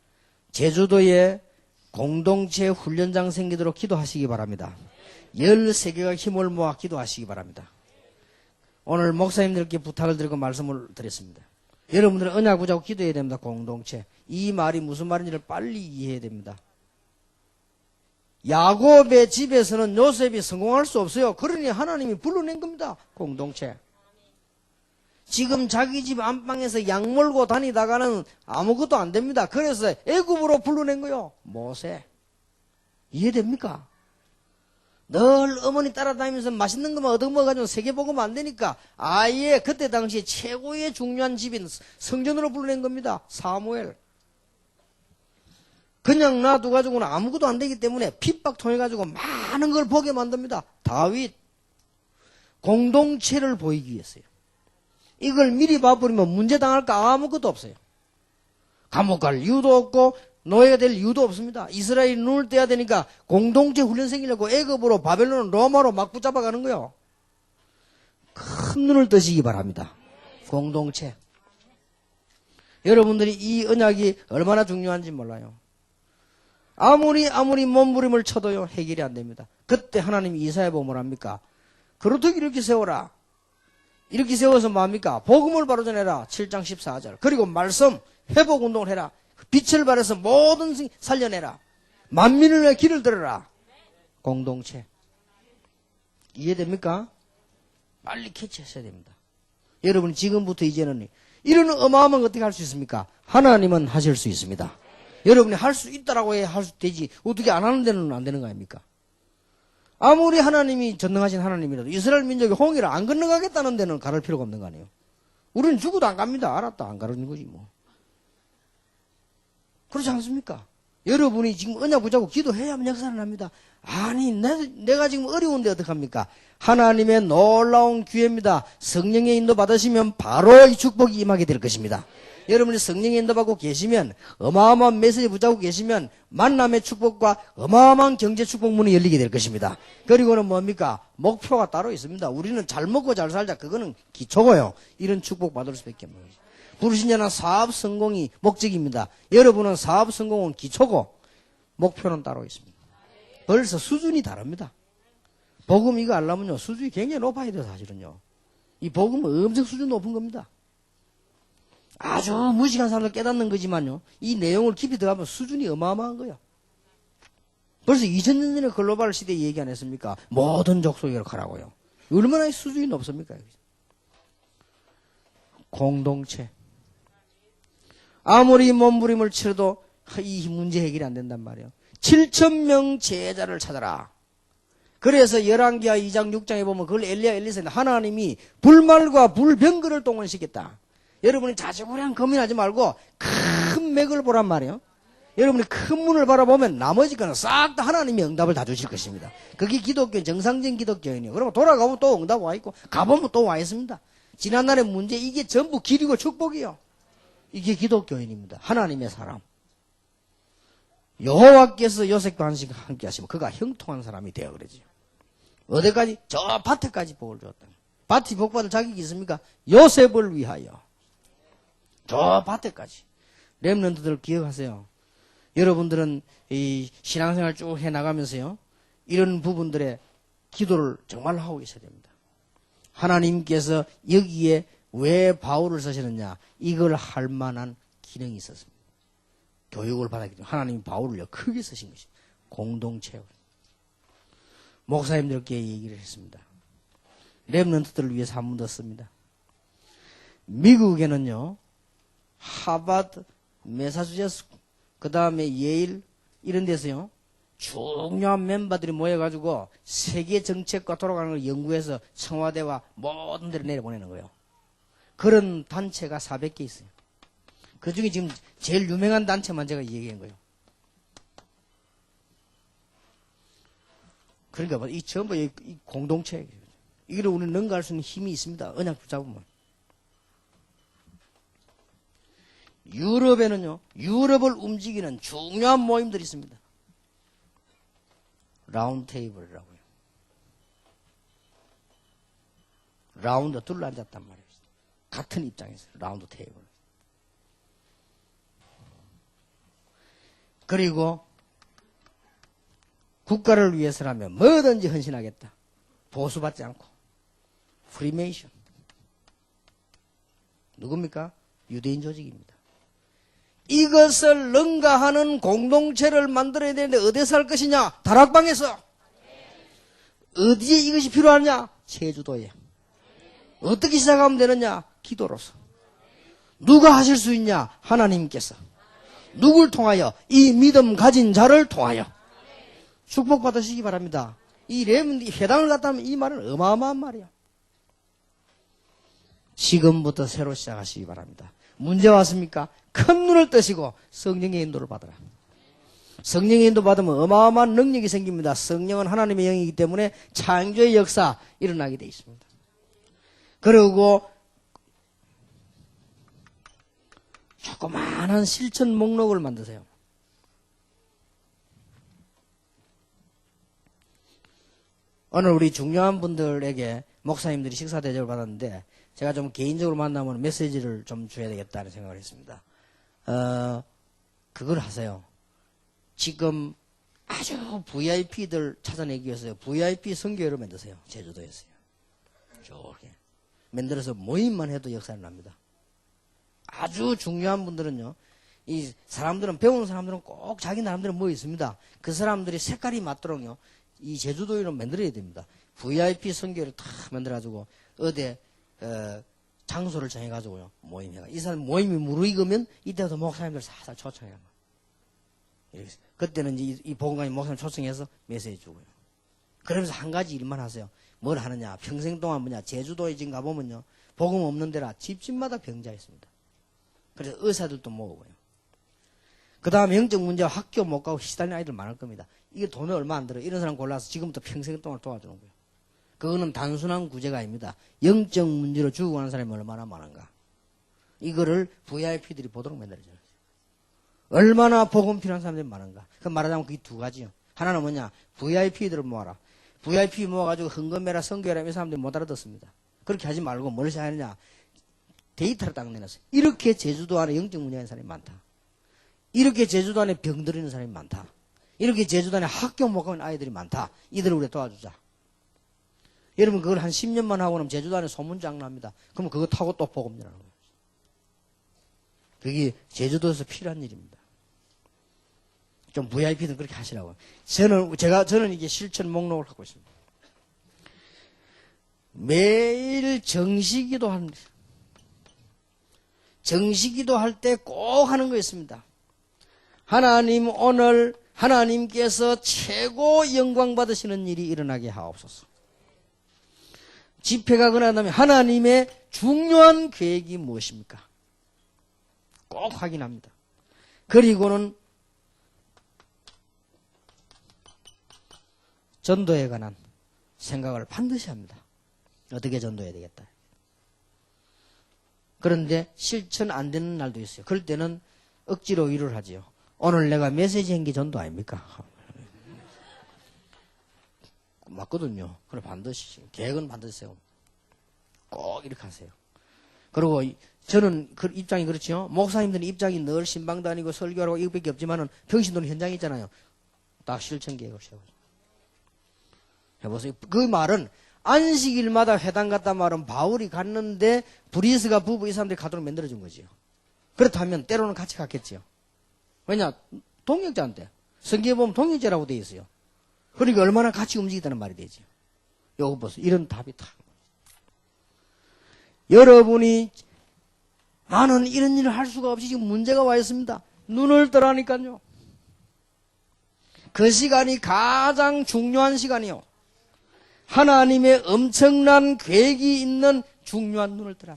제주도에 공동체 훈련장 생기도록 기도하시기 바랍니다. 13개가 힘을 모아 기도하시기 바랍니다. 오늘 목사님들께 부탁을 드리고 말씀을 드렸습니다. 여러분들은 언약 붙잡고 기도해야 됩니다. 공동체. 이 말이 무슨 말인지를 빨리 이해해야 됩니다. 야곱의 집에서는 요셉이 성공할 수 없어요. 그러니 하나님이 불러낸 겁니다. 공동체. 지금 자기 집 안방에서 약 몰고 다니다가는 아무것도 안 됩니다. 그래서 애굽으로 불러낸 거요. 모세. 이해됩니까? 늘 어머니 따라다니면서 맛있는 것만 얻어먹어가지고 세계복음 안 되니까 아예 그때 당시 최고의 중요한 집인 성전으로 불러낸 겁니다. 사무엘. 그냥 놔둬가지고는 아무것도 안 되기 때문에 핍박 통해가지고 많은 걸 보게 만듭니다. 다윗. 공동체를 보이기 위해서요. 이걸 미리 봐버리면 문제 당할까 아무것도 없어요. 감옥 갈 이유도 없고 노예가 될 이유도 없습니다. 이스라엘이 눈을 떼야 되니까 공동체 훈련 생기려고 애굽으로 바벨론 로마로 막 붙잡아가는 거예요. 큰 눈을 뜨시기 바랍니다. 공동체. 여러분들이 이 언약이 얼마나 중요한지 몰라요. 아무리 몸부림을 쳐도요, 해결이 안 됩니다. 그때 하나님이 이사야 보면 뭐랍니까? 그렇듯 이렇게 세워라. 이렇게 세워서 뭐합니까? 복음을 바로 전해라. 7장 14절. 그리고 말씀, 회복 운동을 해라. 빛을 발해서 모든 살려내라. 만민을 위해 길을 들어라. 공동체. 이해됩니까? 빨리 캐치하셔야 됩니다. 여러분 지금부터 이제는 이런 어마어마한 거 어떻게 할 수 있습니까? 하나님은 하실 수 있습니다. 여러분이 할 수 있다라고 해야 할 수 되지 어떻게 안 하는 데는 안 되는 거 아닙니까? 아무리 하나님이 전능하신 하나님이라도 이스라엘 민족이 홍해를 안 건너가겠다는 데는 가를 필요가 없는 거 아니에요. 우리는 죽어도 안 갑니다. 알았다 안 가는 거지 뭐. 그렇지 않습니까? 여러분이 지금 언약 붙잡고 기도해야만 역사를 합니다. 아니 내가 지금 어려운데 어떡합니까? 하나님의 놀라운 기회입니다. 성령의 인도 받으시면 바로 이 축복이 임하게 될 것입니다. 여러분이 성령의 인도 받고 계시면 어마어마한 메시지 붙잡고 계시면 만남의 축복과 어마어마한 경제 축복 문이 열리게 될 것입니다. 그리고는 뭡니까? 목표가 따로 있습니다. 우리는 잘 먹고 잘 살자. 그거는 기초고요. 이런 축복 받을 수밖에 없는 거죠. 부르신 자는 사업 성공이 목적입니다. 여러분은 사업 성공은 기초고 목표는 따로 있습니다. 벌써 수준이 다릅니다. 복음 이거 알려면요 수준이 굉장히 높아야 돼요. 사실은요. 이 복음은 엄청 수준 높은 겁니다. 아주 무식한 사람들 깨닫는 거지만요. 이 내용을 깊이 들어가면 수준이 어마어마한 거예요. 벌써 2000년 전에 글로벌 시대에 얘기 안 했습니까? 모든 족속이라고 하라고요. 얼마나 수준이 높습니까? 공동체. 아무리 몸부림을 치러도 이 문제 해결이 안 된단 말이에요. 7,000명 제자를 찾아라. 그래서 열왕기하 2장 6장에 보면 그걸 엘리사인데 하나님이 불말과 불병거를 동원시켰다. 여러분이 자주구량 고민하지 말고 큰 맥을 보란 말이에요. 여러분이 큰 문을 바라보면 나머지 거는 싹 다 하나님이 응답을 다 주실 것입니다. 그게 기독교 정상적인 기독교인이에요. 그러면 돌아가면 또 응답 와 있고 가보면 또 와 있습니다. 지난날의 문제 이게 전부 길이고 축복이요. 이게 기독교인입니다. 하나님의 사람. 여호와께서 요셉과 함께 하시면 그가 형통한 사람이 되어 그러지. 어디까지? 저 밭에까지 복을 주었다. 밭이 복받을 자격이 있습니까? 요셉을 위하여. 저 밭에까지. 렘넌트들 기억하세요. 여러분들은 이 신앙생활 쭉 해나가면서요. 이런 부분들의 기도를 정말 하고 있어야 됩니다. 하나님께서 여기에 왜 바울을 쓰시느냐. 이걸 할 만한 기능이 있었습니다. 교육을 받았기 때문에 하나님이 바울을요 크게 쓰신 것입니다. 공동체로. 목사님들께 얘기를 했습니다. 렘넌트들을 위해서 한 번 더 씁니다. 미국에는요. 하버드, 메사추세츠, 그 다음에 예일 이런 데서요. 중요한 멤버들이 모여가지고 세계 정책과 돌아가는 걸 연구해서 청와대와 모든 데를 내려보내는 거예요. 그런 단체가 400개 있어요. 그 중에 지금 제일 유명한 단체만 제가 얘기한 거예요. 그러니까 이 전부 이 공동체 이걸 우리는 능가할 수 있는 힘이 있습니다. 언약 붙잡으면. 유럽에는요. 유럽을 움직이는 중요한 모임들이 있습니다. 라운드 테이블이라고요. 라운드 둘러 앉았단 말이에요. 같은 입장에서 라운드 테이블. 그리고 국가를 위해서라면 뭐든지 헌신하겠다. 보수받지 않고. 프리메이션. 누굽니까? 유대인 조직입니다. 이것을 능가하는 공동체를 만들어야 되는데 어디서 할 것이냐? 다락방에서. 어디에 이것이 필요하냐? 제주도에. 어떻게 시작하면 되느냐? 기도로서. 누가 하실 수 있냐? 하나님께서. 누굴 통하여? 이 믿음 가진 자를 통하여. 축복받으시기 바랍니다. 이 회당을 갖다 하면 이 말은 어마어마한 말이야. 지금부터 새로 시작하시기 바랍니다. 문제 왔습니까? 큰 눈을 뜨시고 성령의 인도를 받아라. 성령의 인도 받으면 어마어마한 능력이 생깁니다. 성령은 하나님의 영이기 때문에 창조의 역사 일어나게 되어 있습니다. 그리고 조그마한 실천 목록을 만드세요. 오늘 우리 중요한 분들에게 목사님들이 식사 대접을 받았는데 제가 좀 개인적으로 만나면 메시지를 좀 줘야 되겠다는 생각을 했습니다. 그걸 하세요. 지금 아주 VIP들 찾아내기 위해서 VIP 선교회를 만드세요. 제주도에서요. 저렇게 만들어서 모임만 해도 역사를 납니다. 아주 중요한 분들은요. 이 사람들은 배우는 사람들은 꼭 자기 나름대로 뭐 있습니다. 그 사람들이 색깔이 맞도록요. 이 제주도를 만들어야 됩니다. VIP 선교회를 탁 만들어가지고 어디 장소를 정해가지고요. 모임해가 이 사람 모임이 무르익으면 이때부터 목사님들 살살 초청해요. 그때는 이제 이 복음관이 목사님 초청해서 메시지 주고요. 그러면서 한 가지 일만 하세요. 뭘 하느냐? 평생 동안 뭐냐? 제주도에 지금 가보면요. 복음 없는 데라 집집마다 병자 있습니다. 그래서 의사들도 모으고요. 그 다음에 영적 문제와 학교 못 가고 시달리는 아이들 많을 겁니다. 이게 돈이 얼마 안 들어요. 이런 사람 골라서 지금부터 평생 동안 도와주는 거예요. 그거는 단순한 구제가 아닙니다. 영적 문제로 죽어가는 사람이 얼마나 많은가. 이거를 VIP들이 보도록 만들어줘요. 얼마나 복음 필요한 사람들이 많은가. 그 말하자면 그게 두 가지요. 하나는 뭐냐. VIP들을 모아라. VIP 모아가지고 헌금해라 선교해라 이 사람들이 못 알아듣습니다. 그렇게 하지 말고 뭘 해야 하느냐. 데이터를 딱 내놨어요. 이렇게 제주도 안에 영적 문제가 있는 사람이 많다. 이렇게 제주도 안에 병들 있는 사람이 많다. 이렇게 제주도 안에 학교 못 가는 아이들이 많다. 이들을 우리 도와주자. 여러분 그걸 한 10년만 하고 나면 제주도 안에 소문장 납니다. 그러면 그거 타고 또 복음 전하는 거예요. 그게 제주도에서 필요한 일입니다. 좀 VIP는 그렇게 하시라고요. 저는 이게 실천 목록을 하고 있습니다. 매일 정시기도 합니다. 정시기도 할 때 꼭 하는 거 있습니다. 하나님 오늘 하나님께서 최고 영광 받으시는 일이 일어나게 하옵소서. 집회가 끝나면 하나님의 중요한 계획이 무엇입니까? 꼭 확인합니다. 그리고는 전도에 관한 생각을 반드시 합니다. 어떻게 전도해야 되겠다. 그런데 실천 안 되는 날도 있어요. 그럴 때는 억지로 위로를 하지요. 오늘 내가 메시지 한 게 전도 아닙니까? 맞거든요. 그래 반드시 계획은 반드시 세웁니다. 꼭 이렇게 하세요. 그리고 저는 그 입장이 그렇죠. 목사님들은 입장이 늘 신방 다니고 설교하고 이것밖에 없지만은 평신도는 현장이 있잖아요. 딱 실천 계획을 세우죠. 해보세요. 그 말은 안식일마다 회당 갔다 말은 바울이 갔는데 브리스가 부부 이 사람들이 가도록 만들어준 거지요. 그렇다면 때로는 같이 갔겠지요. 왜냐? 동역자인데. 성경에 보면 동역자라고 되어 있어요. 그러니까 얼마나 같이 움직이다는 말이 되지요. 요거 보세요. 이런 답이 다. 여러분이 나는 이런 일을 할 수가 없이 지금 문제가 와 있습니다. 눈을 뜨라니까요. 그 시간이 가장 중요한 시간이요. 하나님의 엄청난 계획이 있는 중요한 눈을 뜨라.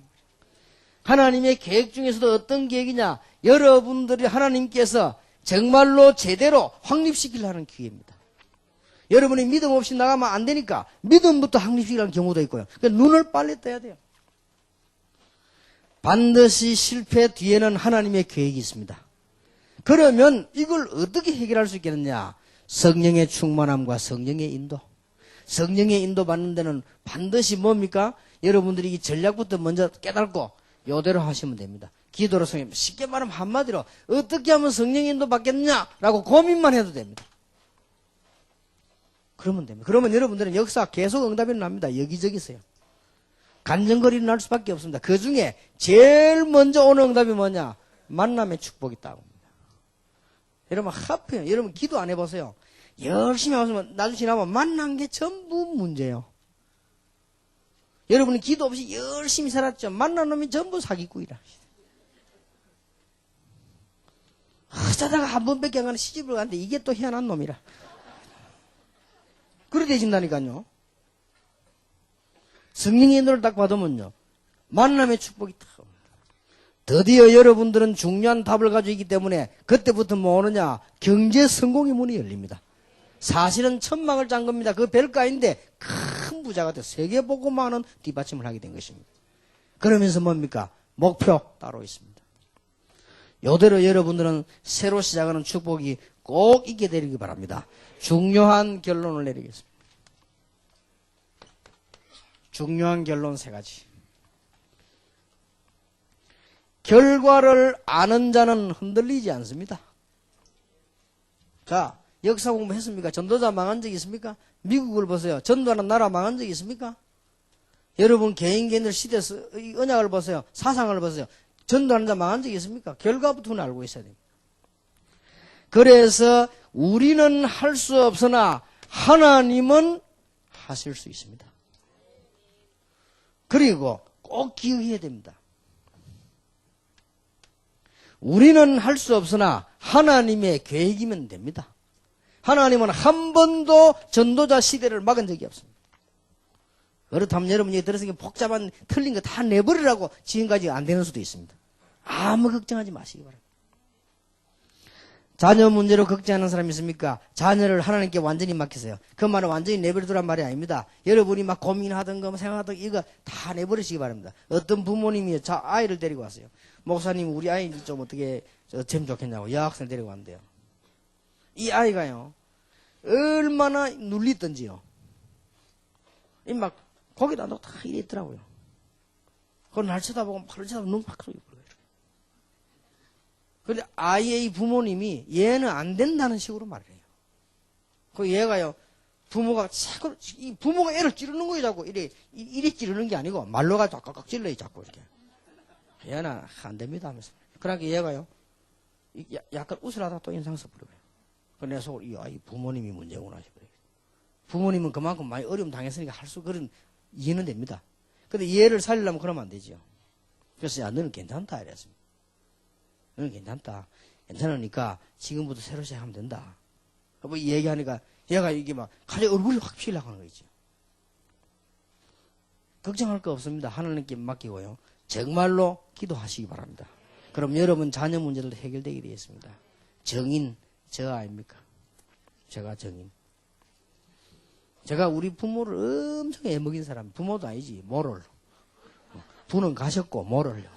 하나님의 계획 중에서도 어떤 계획이냐? 여러분들이 하나님께서 정말로 제대로 확립시키려는 기회입니다. 여러분이 믿음 없이 나가면 안 되니까 믿음부터 확립시키려는 경우도 있고요. 그러니까 눈을 빨리 떠야 돼요. 반드시 실패 뒤에는 하나님의 계획이 있습니다. 그러면 이걸 어떻게 해결할 수 있겠느냐? 성령의 충만함과 성령의 인도. 성령의 인도 받는 데는 반드시 뭡니까? 여러분들이 이 전략부터 먼저 깨닫고 요대로 하시면 됩니다. 기도로 성령, 쉽게 말하면 한마디로 어떻게 하면 성령의 인도 받겠냐라고 고민만 해도 됩니다. 그러면 됩니다. 그러면 여러분들은 역사 계속 응답이 납니다. 여기저기서요. 간증거리는 날 수밖에 없습니다. 그 중에 제일 먼저 오는 응답이 뭐냐? 만남의 축복이 있다고 합니다. 여러분 하필 여러분 기도 안 해보세요. 열심히 하시면 나중에 지나면 만난 게 전부 문제예요. 여러분이 기도 없이 열심히 살았죠. 만난 놈이 전부 사기꾼이라. 어쩌다가 한 번밖에 안 가는 시집을 갔는데 이게 또 희한한 놈이라. 그렇게 되신다니까요. 성령의 인도를 딱 받으면요. 만남의 축복이 딱. 드디어 여러분들은 중요한 답을 가지고 있기 때문에 그때부터 뭐 오느냐. 경제 성공의 문이 열립니다. 사실은 천막을 짠 겁니다. 그 별가인데 큰 부자가 돼 세계보고만은 뒷받침을 하게 된 것입니다. 그러면서 뭡니까? 목표 따로 있습니다. 요대로 여러분들은 새로 시작하는 축복이 꼭 있게 되리기 바랍니다. 중요한 결론을 내리겠습니다. 중요한 결론 3가지. 결과를 아는 자는 흔들리지 않습니다. 자, 역사 공부했습니까? 전도자 망한 적이 있습니까? 미국을 보세요. 전도하는 나라 망한 적이 있습니까? 여러분 개인들 시대에서 이 언약을 보세요. 사상을 보세요. 전도하는 자 망한 적이 있습니까? 결과부터는 알고 있어야 됩니다. 그래서 우리는 할 수 없으나 하나님은 하실 수 있습니다. 그리고 꼭 기억해야 됩니다. 우리는 할 수 없으나 하나님의 계획이면 됩니다. 하나님은 한 번도 전도자 시대를 막은 적이 없습니다. 그렇다면 여러분 여기 들어서 복잡한 틀린 거 다 내버리라고 지금까지 안 되는 수도 있습니다. 아무 걱정하지 마시기 바랍니다. 자녀 문제로 걱정하는 사람이 있습니까? 자녀를 하나님께 완전히 맡기세요. 그 말은 완전히 내버려두란 말이 아닙니다. 여러분이 막 고민하던 거 생각하던 거 이거 다 내버리시기 바랍니다. 어떤 부모님이 아이를 데리고 왔어요. 목사님 우리 아이 좀 어떻게 jem 좋겠냐고 여학생 데리고 왔는데요. 이 아이가요 얼마나 눌리던지요. 이 막 거기다 놓고 다 이래 있더라고요. 그걸 날 쳐다보고 팔을 쳐다보고 눈 팍 쏘고 그래요. 근데 아이의 부모님이 얘는 안 된다는 식으로 말을 해요. 그 얘가요 부모가 자꾸 이 부모가 애를 찌르는 거예요. 자꾸 이래 찌르는 게 아니고 말로 가지고 깍깍 찔러요. 자꾸 이렇게. 얘는 안 됩니다 하면서. 그러니까 얘가요 약간 웃으라다 또 인상 써버려요. 그 내 속으로 이 아이 부모님이 문제구나 싶어요. 부모님은 그만큼 많이 어려움 당했으니까 할 수 그런 이해는 됩니다. 근데 얘를 살리려면 그러면 안 되죠. 그래서 야 너는 괜찮다 이랬습니다. 너는 괜찮다. 괜찮으니까 지금부터 새로 시작하면 된다. 뭐 얘기하니까 얘가 이게 막 갑자기 얼굴이 확 피려고 하는 거죠. 걱정할 거 없습니다. 하나님께 맡기고요. 정말로 기도하시기 바랍니다. 그럼 여러분 자녀 문제도 해결되게 되어 있습니다. 정인 저 아닙니까? 제가 정인. 제가 우리 부모를 엄청 애먹인 사람. 부모도 아니지. 모를. 부는 가셨고 모를요.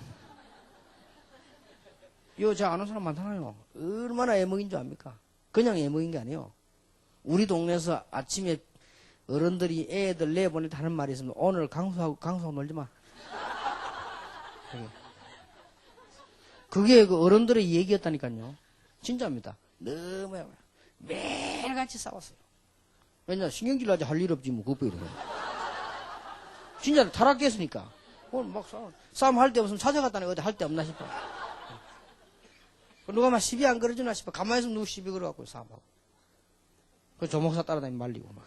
이거 제가 아는 사람 많잖아요. 얼마나 애먹인 줄 압니까? 그냥 애먹인 게 아니에요. 우리 동네에서 아침에 어른들이 애들 내보낼 때 하는 말이 있습니다. 오늘 강수하고 놀지 마. 그게 그 어른들의 얘기였다니까요. 진짜입니다. 너무 매일같이 싸웠어요. 왜냐 신경질 나지 할 일 없지 뭐 그거 이러고. 진짜 타락했으니까. 오늘 막 싸움 할 데 없으면 찾아갔다니 어디 할 데 없나 싶어. 누가 막 시비 안 걸어주나 싶어. 가만히 있으면 누구 시비 걸어갖고 싸움하고. 그 조목사 따라다니면 말리고 막.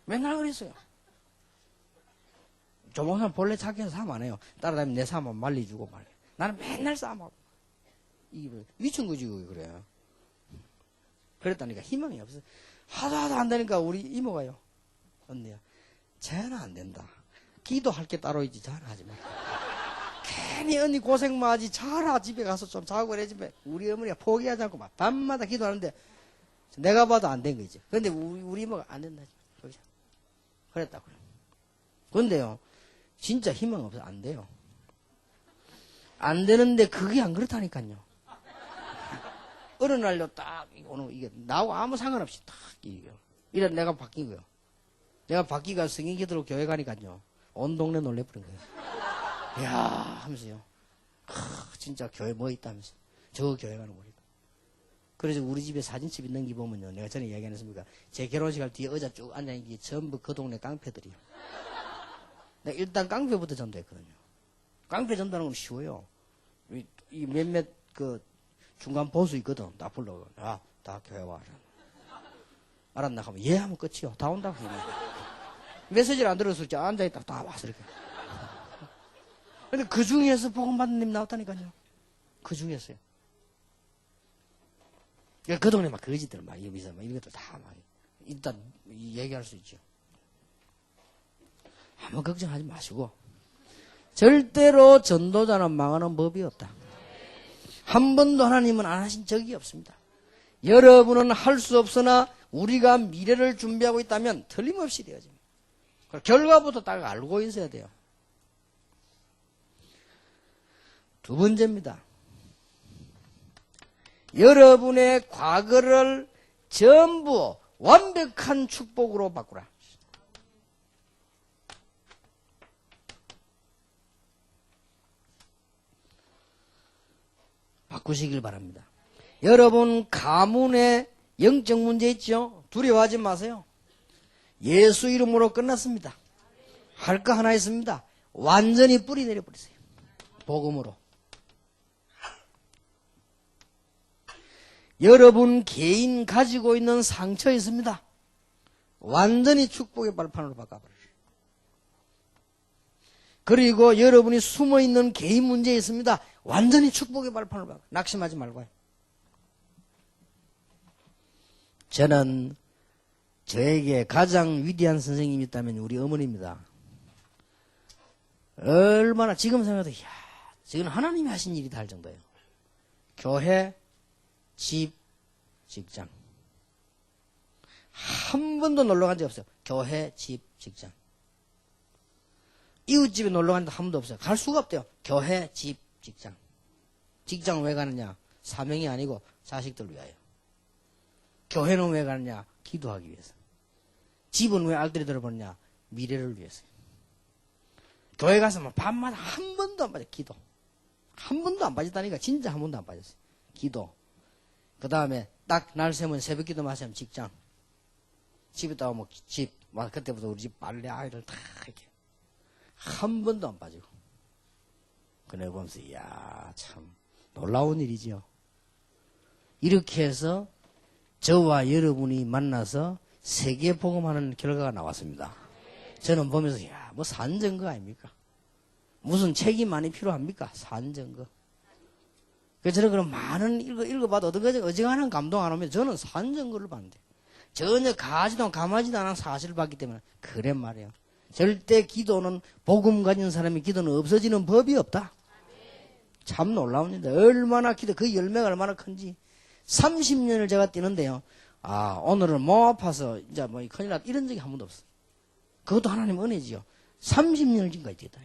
맨날 그랬어요. 조목사는 본래 착해서 싸움 안 해요. 따라다니면 내 싸움만 말리주고 말이야. 나는 맨날 싸움하고. 이게 미친 거지 그래. 그랬다니까 희망이 없어. 하도 안 되니까 우리 이모가요. 언니야. 쟤는 안 된다. 기도할 게 따로 있지. 쟤는 하지 마. 괜히 언니 고생만 하지. 자라 집에 가서 좀 자고 그래 집에. 우리 어머니가 포기하지 않고 막 밤마다 기도하는데 내가 봐도 안 된 거지. 근데 우리 이모가 안 된다. 그랬다고요. 근데요. 진짜 희망 없어. 안 돼요. 안 되는데 그게 안 그렇다니까요. 어느 날로 딱 오는 이게 나하고 아무 상관없이 딱 이게 이래 내가 바뀐 거예요. 내가 바뀌가 성인 기도로 교회 가니까요. 온 동네 놀래버린 거예요. 이야 하면서요. 진짜 교회 뭐 있다면서. 저 교회 가는 거니까. 그래서 우리 집에 사진첩 있는 게 보면요. 내가 전에 이야기 안 했습니까? 제 결혼식 할 뒤에 의자 쭉 앉아있는 게 전부 그 동네 깡패들이요. 내가 일단 깡패부터 전도했거든요. 깡패 전도하는 건 쉬워요. 이 몇몇 그 중간 보수 있거든. 다 불러가. 야, 다 교회 와라. 알았나 하면 예 하면 끝이요. 다 온다고. 메시지를 안 들었을 때 앉아있다 다 와서 이렇게. 근데 그 중에서 복음받는 님 나왔다니까요. 그 중에서요. 그 동네 막 거지들 막 이런 것들 다 막 일단 얘기할 수 있죠. 아무 걱정하지 마시고 절대로 전도자는 망하는 법이 없다. 한 번도 하나님은 안 하신 적이 없습니다. 여러분은 할 수 없으나 우리가 미래를 준비하고 있다면 틀림없이 되어집니다. 결과부터 딱 알고 있어야 돼요. 두 번째입니다. 여러분의 과거를 전부 완벽한 축복으로 바꾸라. 바꾸시길 바랍니다. 여러분 가문에 영적 문제 있죠? 두려워하지 마세요. 예수 이름으로 끝났습니다. 할 거 하나 있습니다. 완전히 뿌리 내려버리세요. 복음으로. 여러분 개인 가지고 있는 상처 있습니다. 완전히 축복의 발판으로 바꿔버려요. 그리고 여러분이 숨어있는 개인 문제 있습니다. 완전히 축복의 발판으로 바꿔요. 낙심하지 말고요. 저는 저에게 가장 위대한 선생님이 있다면 우리 어머니입니다. 얼마나 지금 생각해도 이야, 지금 하나님이 하신 일이다 할 정도예요. 교회, 집, 직장. 한 번도 놀러 간 적 없어요. 교회, 집, 직장. 이웃집에 놀러 간 적 한 번도 없어요. 갈 수가 없대요. 교회, 집, 직장. 직장 왜 가느냐? 사명이 아니고 자식들 위하여. 교회는 왜 가느냐? 기도하기 위해서. 집은 왜 알뜰히 들어보느냐? 미래를 위해서. 교회 가서 막 밤마다 한 번도 안 빠져. 기도. 한 번도 안 빠졌다니까. 진짜 한 번도 안 빠졌어요. 기도. 그 다음에 딱 날 세면 새벽 기도 마시면 직장. 집에 따고 뭐 집. 그때부터 우리 집 빨래 아이들 다 이렇게. 한 번도 안 빠지고. 그래 보면서 이야 참 놀라운 일이지요. 이렇게 해서 저와 여러분이 만나서 세계 복음하는 결과가 나왔습니다. 저는 보면서 야 뭐 산증거 아닙니까? 무슨 책이 많이 필요합니까? 산증거. 그래서 저는 그런 많은 읽어봐도 어지간한 감동 안 오면 저는 산증거를 봤는데 전혀 감하지도 않은 사실을 봤기 때문에 그래 말이에요. 절대 기도는 복음 가진 사람이 기도는 없어지는 법이 없다. 참 놀라운 일인데 얼마나 기도 그 열매가 얼마나 큰지 30년을 제가 뛰는데요. 아 오늘은 몸 아파서 이제 뭐 큰일 났다 이런 적이 한 번도 없어. 그것도 하나님 은혜지요. 30년을 지금까지 뛰었다.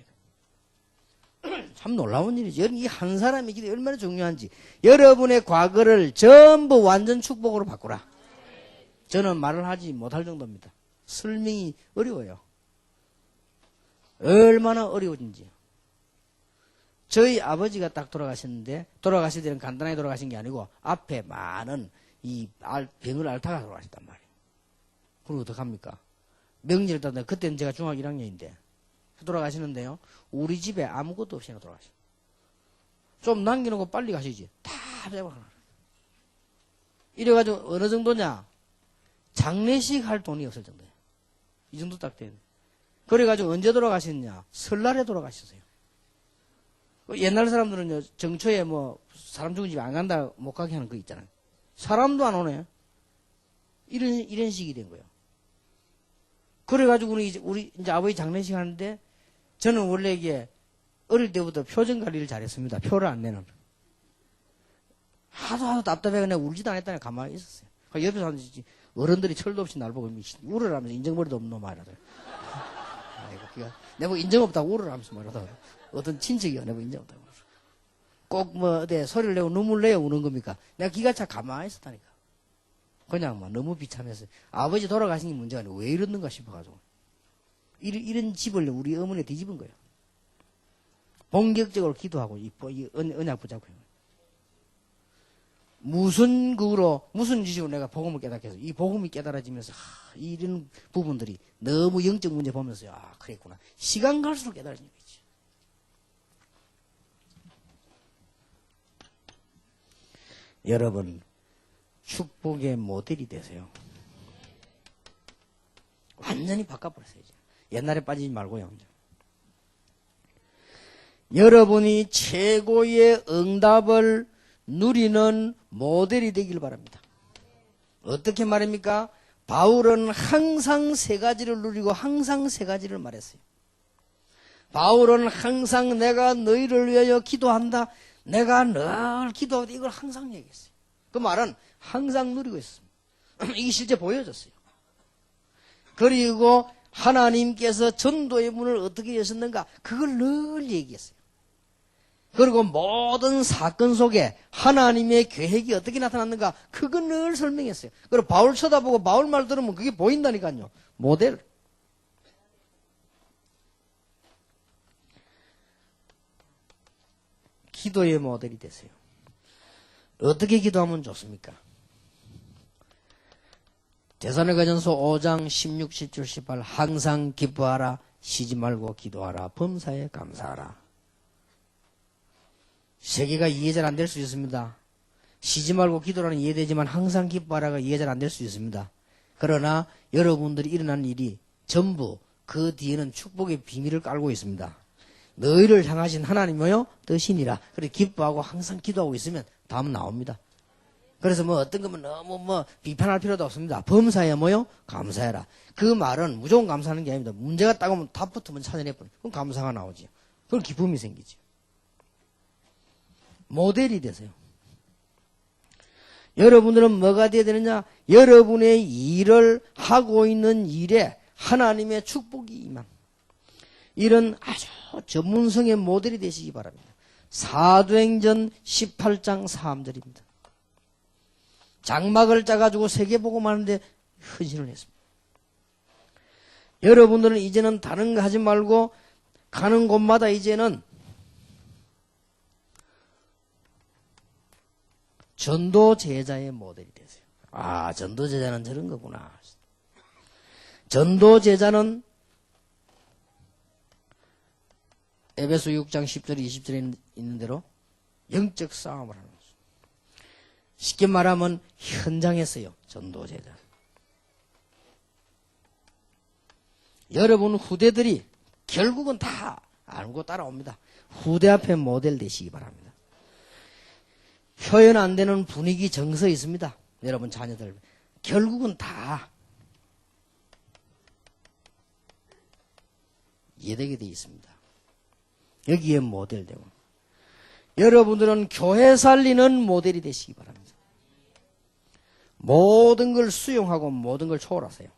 참 놀라운 일이죠. 이 한 사람이 기도 얼마나 중요한지 여러분의 과거를 전부 완전 축복으로 바꾸라. 저는 말을 하지 못할 정도입니다. 설명이 어려워요. 얼마나 어려운지. 저희 아버지가 딱 돌아가셨는데 돌아가실 때는 간단하게 돌아가신 게 아니고 앞에 많은 이 병을 앓다가 돌아가셨단 말이에요. 그럼 어떡합니까? 명절 때 그때는 제가 중학교 1학년인데 돌아가시는데요. 우리 집에 아무것도 없이 돌아가셨어요. 좀 남겨놓고 빨리 가시지. 다 빼버려. 이래가지고 어느 정도냐? 장례식 할 돈이 없을 정도예요. 이 정도 딱 돼요. 그래가지고 언제 돌아가셨냐? 설날에 돌아가셨어요. 옛날 사람들은요, 정초에 뭐, 사람 죽은 집에 안 간다, 못 가게 하는 거 있잖아요. 사람도 안 오네. 이런 식이 된 거예요. 그래가지고 우리 이제 아버지 장례식 하는데, 저는 원래 이게 어릴 때부터 표정 관리를 잘했습니다. 표를 안 내는. 하도 답답해가 내가 울지도 않았다니 가만히 있었어요. 옆에서 하는지 어른들이 철도 없이 날 보고 울으라면서 인정머리도 없는 놈 말하더라고요. 내가 인정 없다고 울으라면서 말하더라고요. 어떤 친척이요. 내가 인정 없다고. 꼭 뭐 어디 소리를 내고 눈물 내요 우는 겁니까? 내가 기가 차 가만히 있었다니까. 그냥 막 너무 비참해서 아버지 돌아가신 게 문제가 아니고 왜 이러는가 싶어가지고. 이런 집을 우리 어머니가 뒤집은 거예요. 본격적으로 기도하고 이 언약 붙잡고 무슨 지식으로 내가 복음을 깨닫게 해서 이 복음이 깨달아지면서 이런 부분들이 너무 영적 문제 보면서 그랬구나. 시간 갈수록 깨달아지는 거지. 여러분 축복의 모델이 되세요. 완전히 바꿔버렸어요. 이제. 옛날에 빠지지 말고요. 여러분이 최고의 응답을 누리는 모델이 되길 바랍니다. 어떻게 말입니까? 바울은 항상 세 가지를 누리고 항상 세 가지를 말했어요. 바울은 항상 내가 너희를 위하여 기도한다. 내가 늘 기도하다. 이걸 항상 얘기했어요. 그 말은 항상 누리고 있습니다. 이게 실제 보여졌어요. 그리고 하나님께서 전도의 문을 어떻게 여셨는가 그걸 늘 얘기했어요. 그리고 모든 사건 속에 하나님의 계획이 어떻게 나타났는가 그걸 늘 설명했어요. 그리고 바울 쳐다보고 바울 말 들으면 그게 보인다니까요. 모델. 기도의 모델이 되세요. 어떻게 기도하면 좋습니까? 데살로니가전서 5장 16, 17, 18 항상 기뻐하라 쉬지 말고 기도하라 범사에 감사하라. 세 개가 이해 잘 안 될 수 있습니다. 쉬지 말고 기도라는 이해되지만 항상 기뻐하라가 이해 잘 안 될 수 있습니다. 그러나 여러분들이 일어난 일이 전부 그 뒤에는 축복의 비밀을 깔고 있습니다. 너희를 향하신 하나님이요 뜻이니라. 그래 기뻐하고 항상 기도하고 있으면 다음 나옵니다. 그래서 뭐 어떤 거면 너무 뭐 비판할 필요도 없습니다. 범사에 뭐요? 감사해라. 그 말은 무조건 감사하는 게 아닙니다. 문제가 딱 오면 답부터 먼저 찾아내버려. 그럼 감사가 나오지. 그럼 기쁨이 생기지. 모델이 되세요. 여러분들은 뭐가 되어야 되느냐? 여러분의 일을 하고 있는 일에 하나님의 축복이 임한 이런 아주 전문성의 모델이 되시기 바랍니다. 사도행전 18장 3절입니다. 장막을 짜가지고 세계복음 하는데 헌신을 했습니다. 여러분들은 이제는 다른 거 하지 말고 가는 곳마다 이제는 전도제자의 모델이 되세요. 아, 전도제자는 저런 거구나. 전도제자는 에베소 6장 10절 20절에 있는 대로 영적 싸움을 하는 거죠. 쉽게 말하면 현장에서요. 전도제자. 여러분 후대들이 결국은 다 알고 따라옵니다. 후대 앞에 모델 되시기 바랍니다. 표현 안 되는 분위기 정서 있습니다. 여러분 자녀들 결국은 다 이해되게 되어 있습니다. 여기에 모델되고 여러분들은 교회 살리는 모델이 되시기 바랍니다. 모든 걸 수용하고 모든 걸 초월하세요.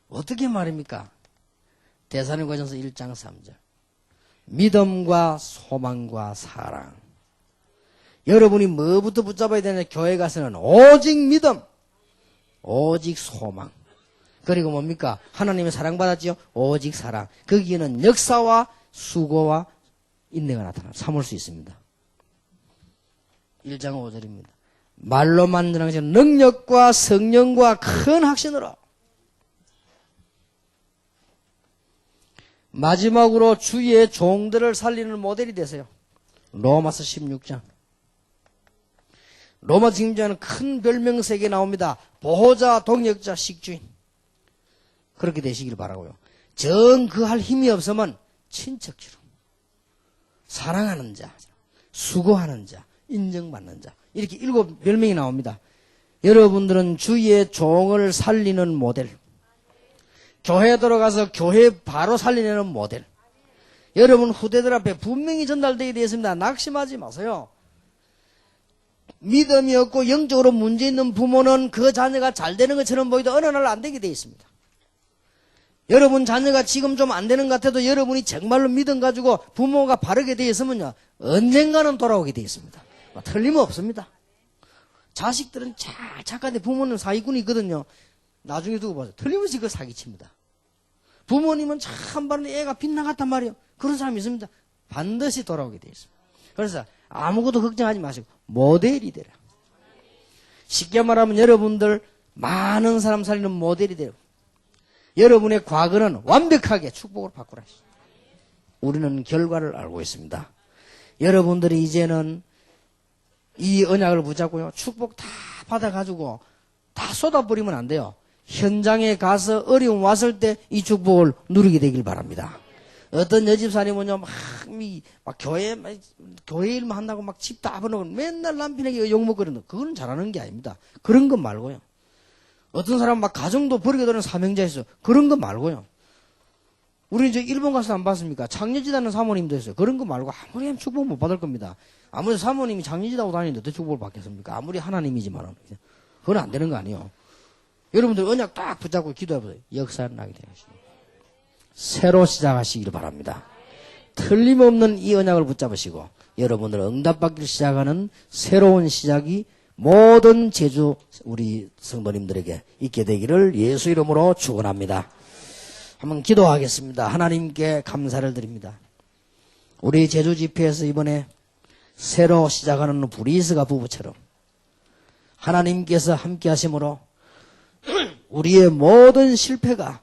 어떻게 말입니까? 데살로니가전서 1장 3절 믿음과 소망과 사랑. 여러분이 뭐부터 붙잡아야 되냐? 교회 가서는 오직 믿음, 오직 소망. 그리고 뭡니까? 하나님의 사랑받았지요? 오직 사랑. 거기에는 역사와 수고와 인내가 나타나 삼을 수 있습니다. 1장 5절입니다. 말로만 전하는 능력과 성령과 큰 확신으로. 마지막으로 주의 종들을 살리는 모델이 되세요. 로마서 16장. 로마 지금자는 큰 별명 3개 나옵니다. 보호자, 동역자, 식주인. 그렇게 되시길 바라고요. 정 그 할 힘이 없으면 친척처럼 사랑하는 자, 수고하는 자, 인정받는 자 이렇게 7 별명이 나옵니다. 여러분들은 주의 종을 살리는 모델, 교회 들어가서 교회 바로 살리는 모델. 여러분 후대들 앞에 분명히 전달되게 되어 있습니다. 낙심하지 마세요. 믿음이 없고 영적으로 문제 있는 부모는 그 자녀가 잘 되는 것처럼 보이도 어느 날 안 되게 되어 있습니다. 여러분 자녀가 지금 좀 안 되는 것 같아도 여러분이 정말로 믿음 가지고 부모가 바르게 되어 있으면요 언젠가는 돌아오게 되어 있습니다. 틀림없습니다. 자식들은 착한데 부모는 사기꾼이 있거든요. 나중에 두고 봐서 틀림없이 그 사기칩니다. 부모님은 참 바른데 애가 빗나갔단 말이에요. 그런 사람이 있습니다. 반드시 돌아오게 되어 있습니다. 그래서 아무것도 걱정하지 마시고 모델이 되라. 쉽게 말하면 여러분들 많은 사람 살리는 모델이 되라. 여러분의 과거는 완벽하게 축복을 바꾸라. 우리는 결과를 알고 있습니다. 여러분들이 이제는 이 언약을 붙잡고요. 축복 다 받아가지고 다 쏟아버리면 안 돼요. 현장에 가서 어려움 왔을 때 이 축복을 누리게 되길 바랍니다. 어떤 여집사님은요, 막 교회 일만 한다고 막 집 다 버리고 맨날 남편에게 욕먹거리는 그건 잘하는 게 아닙니다. 그런 것 말고요. 어떤 사람 막 가정도 버리게 되는 사명자 있어요. 그런 거 말고요. 우리 이제 일본 가서 안 봤습니까? 장려지다는 사모님도 있어요. 그런 거 말고 아무리 하면 축복 못 받을 겁니다. 아무리 사모님이 장려지다고 다니는데 어떻게 축복을 받겠습니까? 아무리 하나님이지만. 그건 안 되는 거 아니에요. 여러분들 언약 딱 붙잡고 기도해보세요. 역사는 나게 되십니다. 새로 시작하시길 바랍니다. 틀림없는 이 언약을 붙잡으시고 여러분들 응답받기를 시작하는 새로운 시작이 모든 제주 우리 성도님들에게 있게 되기를 예수 이름으로 축원합니다. 한번 기도하겠습니다. 하나님께 감사를 드립니다. 우리 제주 집회에서 이번에 새로 시작하는 브리스가 부부처럼 하나님께서 함께 하심으로 우리의 모든 실패가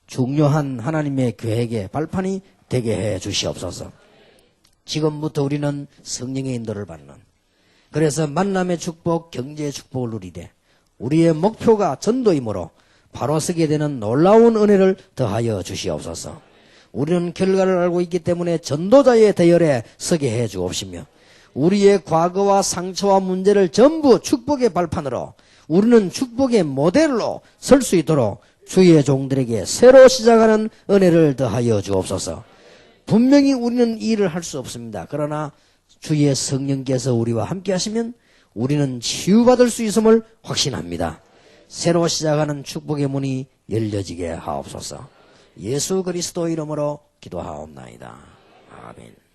중요한 하나님의 계획의 발판이 되게 해 주시옵소서. 지금부터 우리는 성령의 인도를 받는, 그래서 만남의 축복, 경제의 축복을 누리되 우리의 목표가 전도이므로 바로 서게 되는 놀라운 은혜를 더하여 주시옵소서. 우리는 결과를 알고 있기 때문에 전도자의 대열에 서게 해 주옵시며 우리의 과거와 상처와 문제를 전부 축복의 발판으로, 우리는 축복의 모델로 설 수 있도록 주의 종들에게 새로 시작하는 은혜를 더하여 주옵소서. 분명히 우리는 이 일을 할 수 없습니다. 그러나 주의 성령께서 우리와 함께 하시면 우리는 치유받을 수 있음을 확신합니다. 새로 시작하는 축복의 문이 열려지게 하옵소서. 예수 그리스도 이름으로 기도하옵나이다. 아멘.